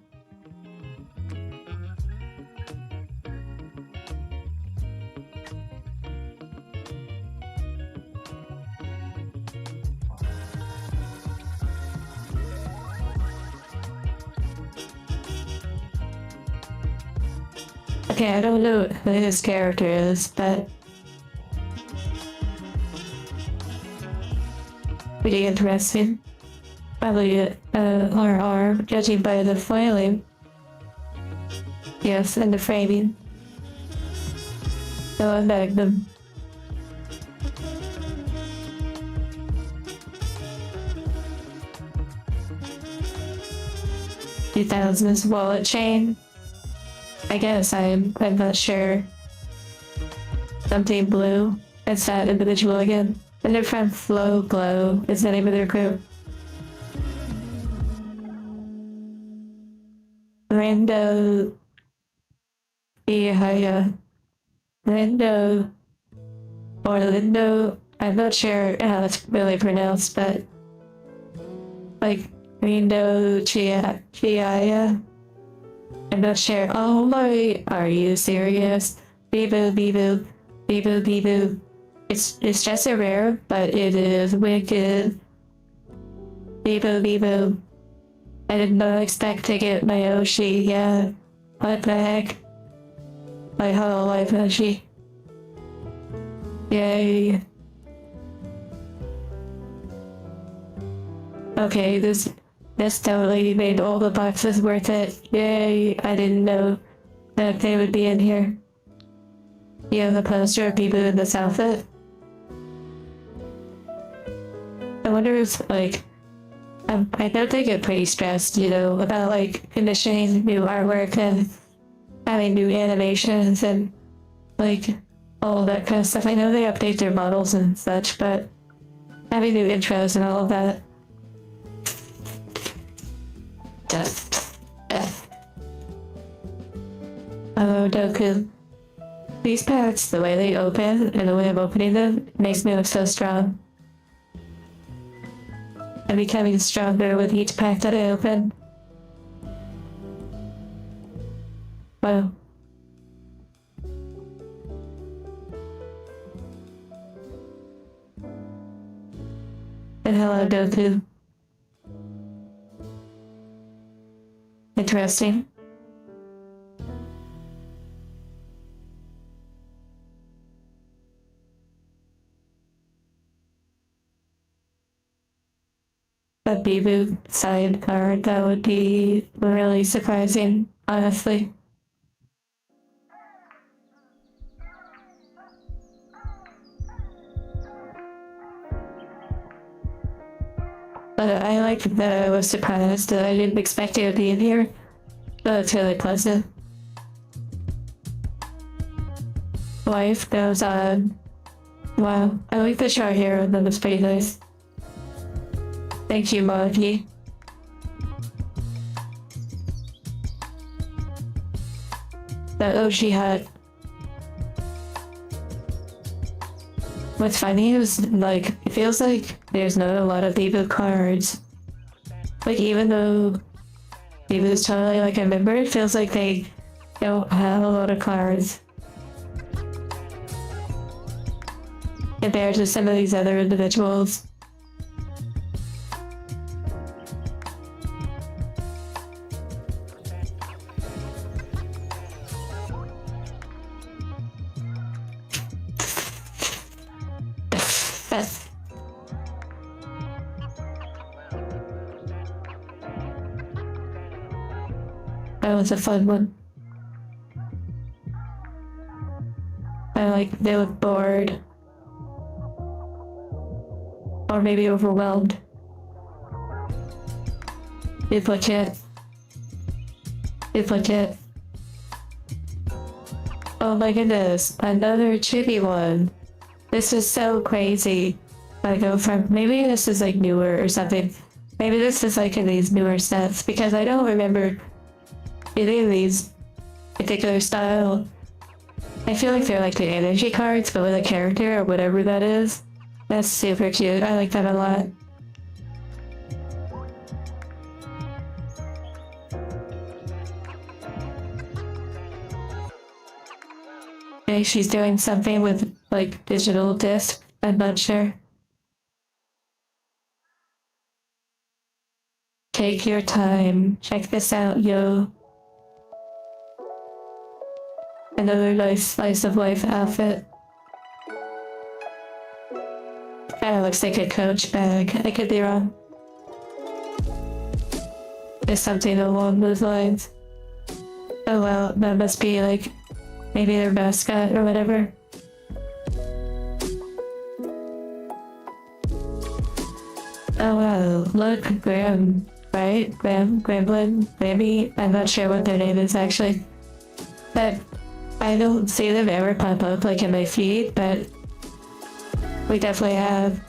Okay, I don't know who his character is, but pretty interesting. Probably RR, judging by the foiling. Yes, and the framing. So I bagged them. $2,000's wallet chain. I guess I'm not sure. Something blue. It's that individual again. And they're from Flow Glow is the name of their group. Rando. Yeah. Rando. Orlando. I'm not sure how it's really pronounced, but like Reno Chia. I'm not sure. Oh my, are you serious? Beebo, beebo, beebo, beebo. It's just a rare, but it is wicked. Beebo, beebo. I did not expect to get my Oshi, yeah. What the heck? My Hollow Life Oshi. Yay. Okay, this totally made all the boxes worth it. Yay, I didn't know that they would be in here. You have a poster of people in this outfit? I wonder if, like, I know they get pretty stressed, you know, about, like, finishing new artwork and having new animations and, like, all that kind of stuff. I know they update their models and such, but having new intros and all of that. Oh, Doku. These packs, the way they open and the way I'm opening them, makes me look so strong. I'm becoming stronger with each pack that I open. Wow. And hello, Doku. Interesting. A Bibu side card, that would be really surprising, honestly. But I like that I was surprised that I didn't expect it to be in here. But it's really pleasant. Life goes on. Wow, I like the short hair and then it's pretty nice. Thank you, Monty. That Oshi hat. What's funny is, like, it feels like there's not a lot of Bibu cards. Like, even though Bibu is totally like a member, it feels like they don't have a lot of cards. Compared to some of these other individuals. That was a fun one. I like they look bored. Or maybe overwhelmed. Duplicate. Duplicate. Oh my goodness, another chibi one. This is so crazy. I go from, maybe this is like newer or something. Maybe this is like in these newer sets because I don't remember any of these particular style. I feel like they're like the energy cards, but with a character or whatever that is. That's super cute. I like that a lot. Maybe she's doing something with like digital disc. I'm not sure. Take your time. Check this out, yo. Another nice slice of life outfit. Kinda looks like a Coach bag. I could be wrong. There's something along those lines. Oh well, that must be like maybe their mascot or whatever. Oh wow, look, Graham, right? Gremlin, maybe? I'm not sure what their name is actually. But I don't see them ever pop up like in my feed, but we definitely have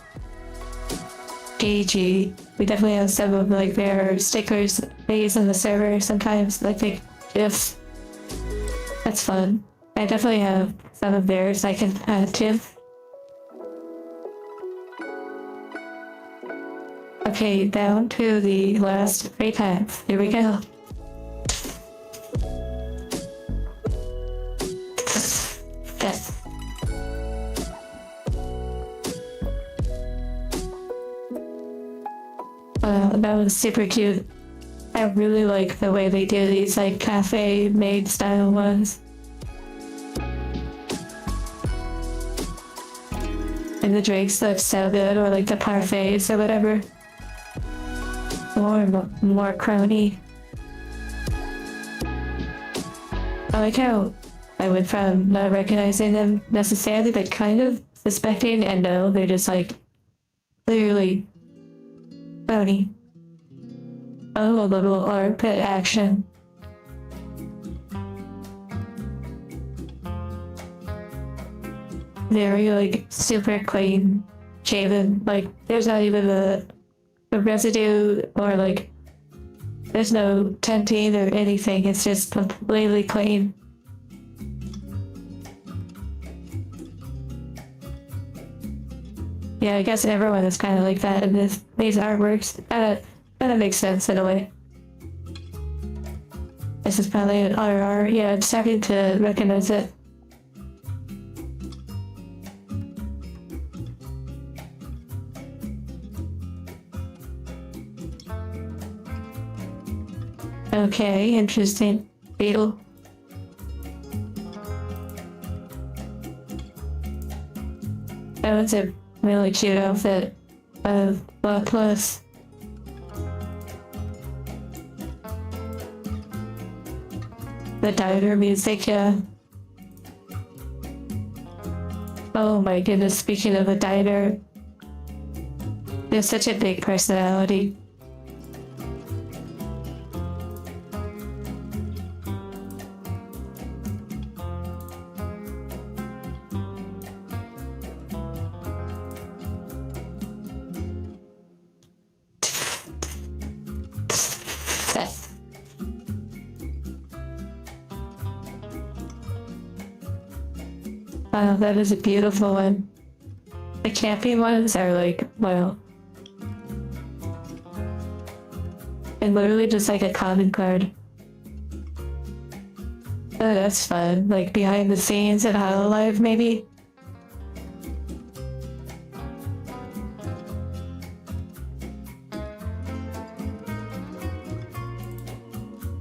GG. We definitely have some of like their stickers based on the server sometimes, like big GIFs. That's fun. I definitely have some of theirs I can add to. Okay, down to the last 3 times. Here we go. Yes. That was super cute. I really like the way they do these like cafe made style ones. And the drinks look so good, or like the parfaits or whatever. More crony. I like how I went from not recognizing them necessarily, but kind of suspecting, and no, they're just like clearly crony. Oh, a little armpit action. Very like super clean shaven. Like there's not even a residue or like there's no tinting or anything. It's just completely clean. Yeah, I guess everyone is kind of like that in these artworks. That makes sense in a way. This is probably an RR. Yeah, I'm starting to recognize it. Okay, interesting. Beetle. That was a really cute outfit of Plus. The diner music, yeah. Oh my goodness, speaking of the diner, there's such a big personality. Wow, that is a beautiful one. The camping ones are like, wow. And literally just like a common card. Oh, that's fun. Like behind the scenes at Hololive, maybe?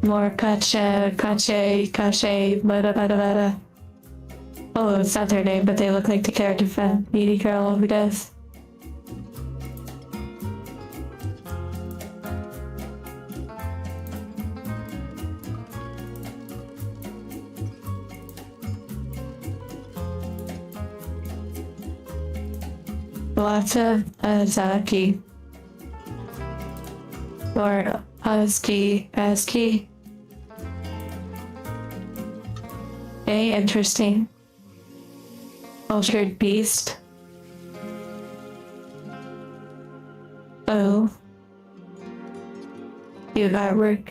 More kache, bada bada bada. Oh, it's not their name, but they look like the character from Needy Girl Overdose. Lots of Azaki. Or Husky. Okay, interesting. Altered Beast. Oh. Cute artwork.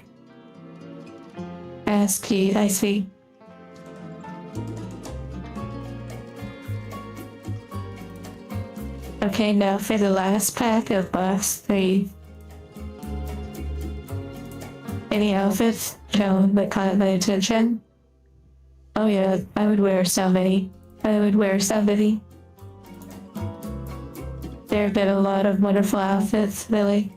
ASCII, I see. Okay, now for the last pack of box 3. Any outfits shown that caught my attention? Oh yeah, I would wear so many. There have been a lot of wonderful outfits, really.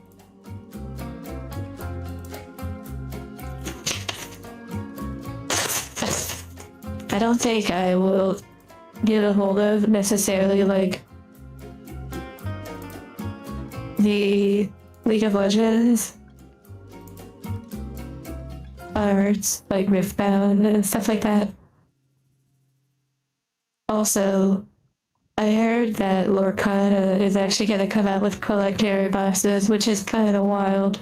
I don't think I will get a hold of necessarily like the League of Legends arts, like Riftbound and stuff like that. Also, I heard that Lorcana is actually going to come out with collector boxes, which is kind of wild.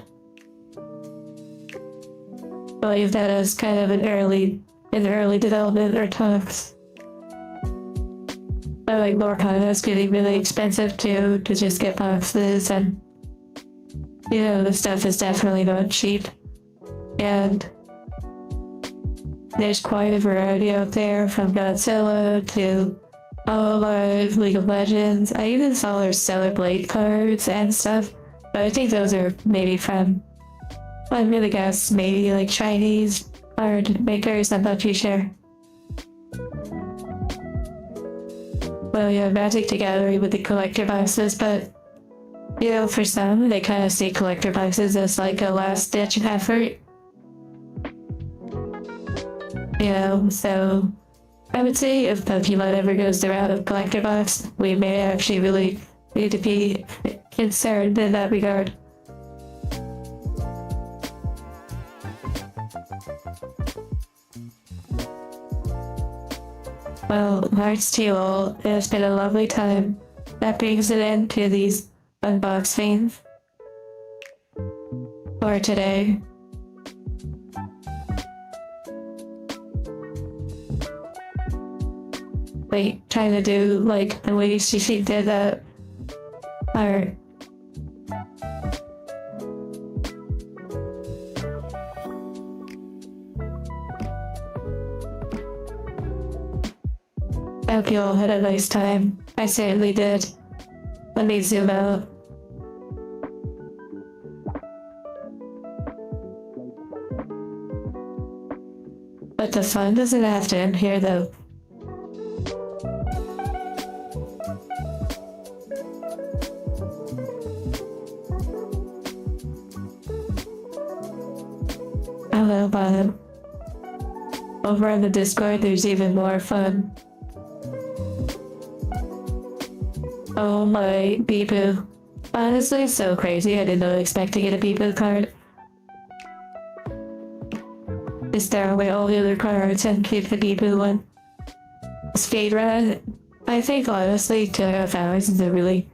I believe that is kind of in early development or talks. But like Lorcana is getting really expensive too to just get boxes, and you know the stuff is definitely not cheap. And there's quite a variety out there, from Godzilla to Hololive, League of Legends. I even saw their Stellar Blade cards and stuff, But I think those are maybe from, I'm gonna guess, maybe like Chinese art makers. I'm not too sure. Well, yeah, Magic the Gathering with the collector boxes, but you know, for some, they kind of see collector boxes as like a last ditch effort. You know, so I would say if Pokemon ever goes the route of collector box, we may actually really need to be concerned in that regard. Well, hearts to you all. It has been a lovely time. That brings an end to these unboxings for today. Wait, trying to do like the way she did that art. I hope you all had a nice time. I certainly did. Let me zoom out. But the fun doesn't have to end here though. Hello, Bob. Over on the Discord, there's even more fun. Oh my, Beepoo. Honestly, it's so crazy. I did not expect to get a Beepoo card. Just throw away all the other cards and keep the Beepoo one. Speedrun. I think honestly, 2.5 hours is a really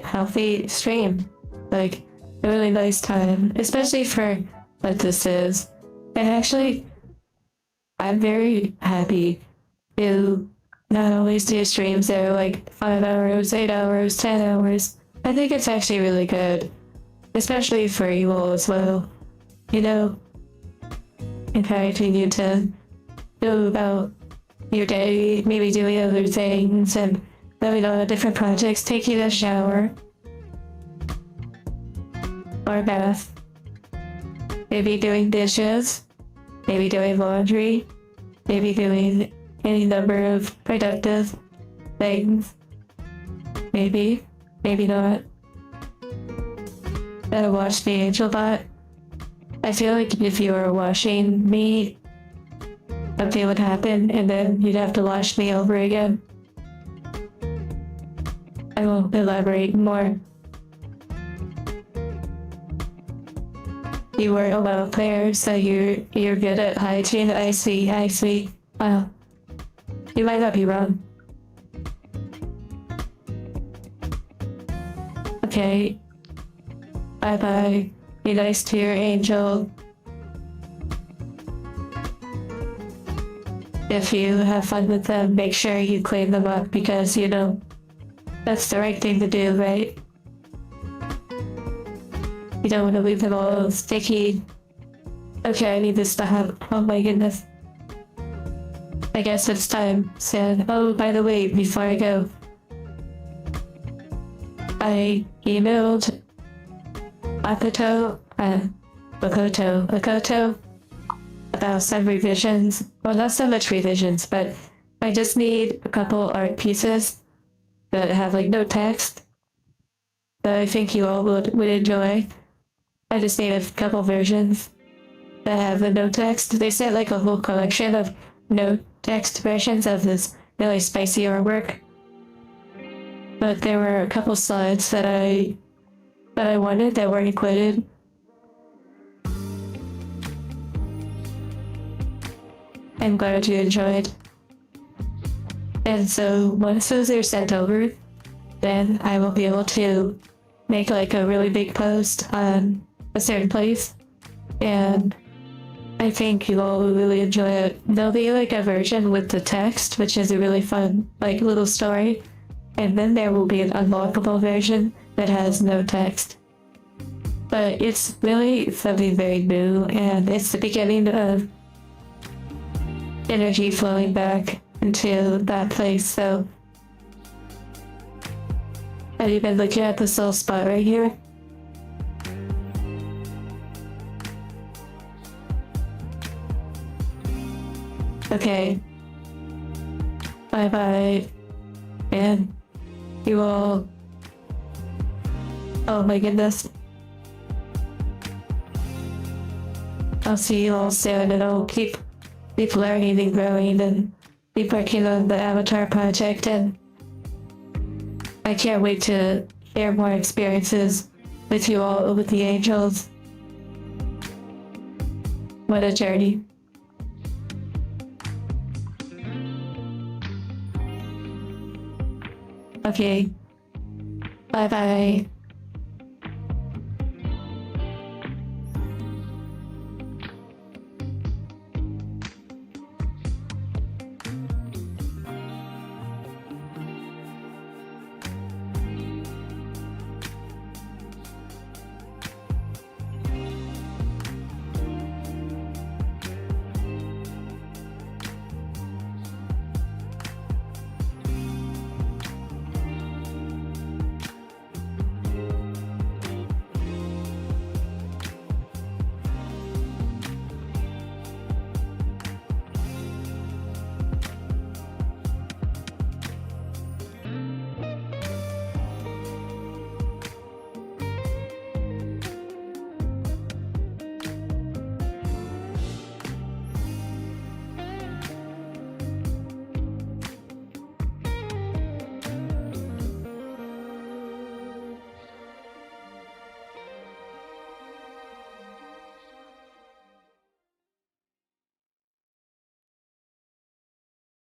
healthy stream. Like, a really nice time. Especially for what this is. And actually, I'm very happy to not always do streams that are like 5 hours, 8 hours, 10 hours. I think it's actually really good. Especially for you all as well. You know, encouraging you to go about your day, maybe doing other things and going on different projects, taking a shower. Or bath. Maybe doing dishes. Maybe doing laundry. Maybe doing any number of productive things. Maybe. Maybe not. Gotta watch the Angel Bot. I feel like if you were watching me, something would happen and then you'd have to watch me over again. I will elaborate more. You were a well player, so you're good at hygiene. I see. Wow. You might not be wrong. Okay. Bye-bye. Be nice to your angel. If you have fun with them, make sure you clean them up because, you know, that's the right thing to do, right? You don't want to leave them all sticky. Okay, I need to stop. Oh my goodness. I guess it's time soon. Oh, by the way, before I go, I emailed Makoto about some revisions. Well, not so much revisions, but I just need a couple art pieces that have like no text that I think you all would enjoy. I just need a couple versions that have the no text. They sent like a whole collection of no text versions of this really spicy artwork. But there were a couple slides that I wanted that weren't included. I'm glad you enjoyed. And so once those are sent over, then I will be able to make like a really big post on a certain place. And I think you all will really enjoy it. There'll be like a version with the text, which is a really fun like little story. And then there will be an unlockable version that has no text. But it's really something very new, and it's the beginning of energy flowing back into that place. So have you been looking at this little spot right here? Okay. Bye bye. And you will. Oh my goodness. I'll see you all soon, and I'll keep learning and growing and keep working on the Avatar project, and I can't wait to share more experiences with you all with the angels. What a journey. Okay. Bye bye.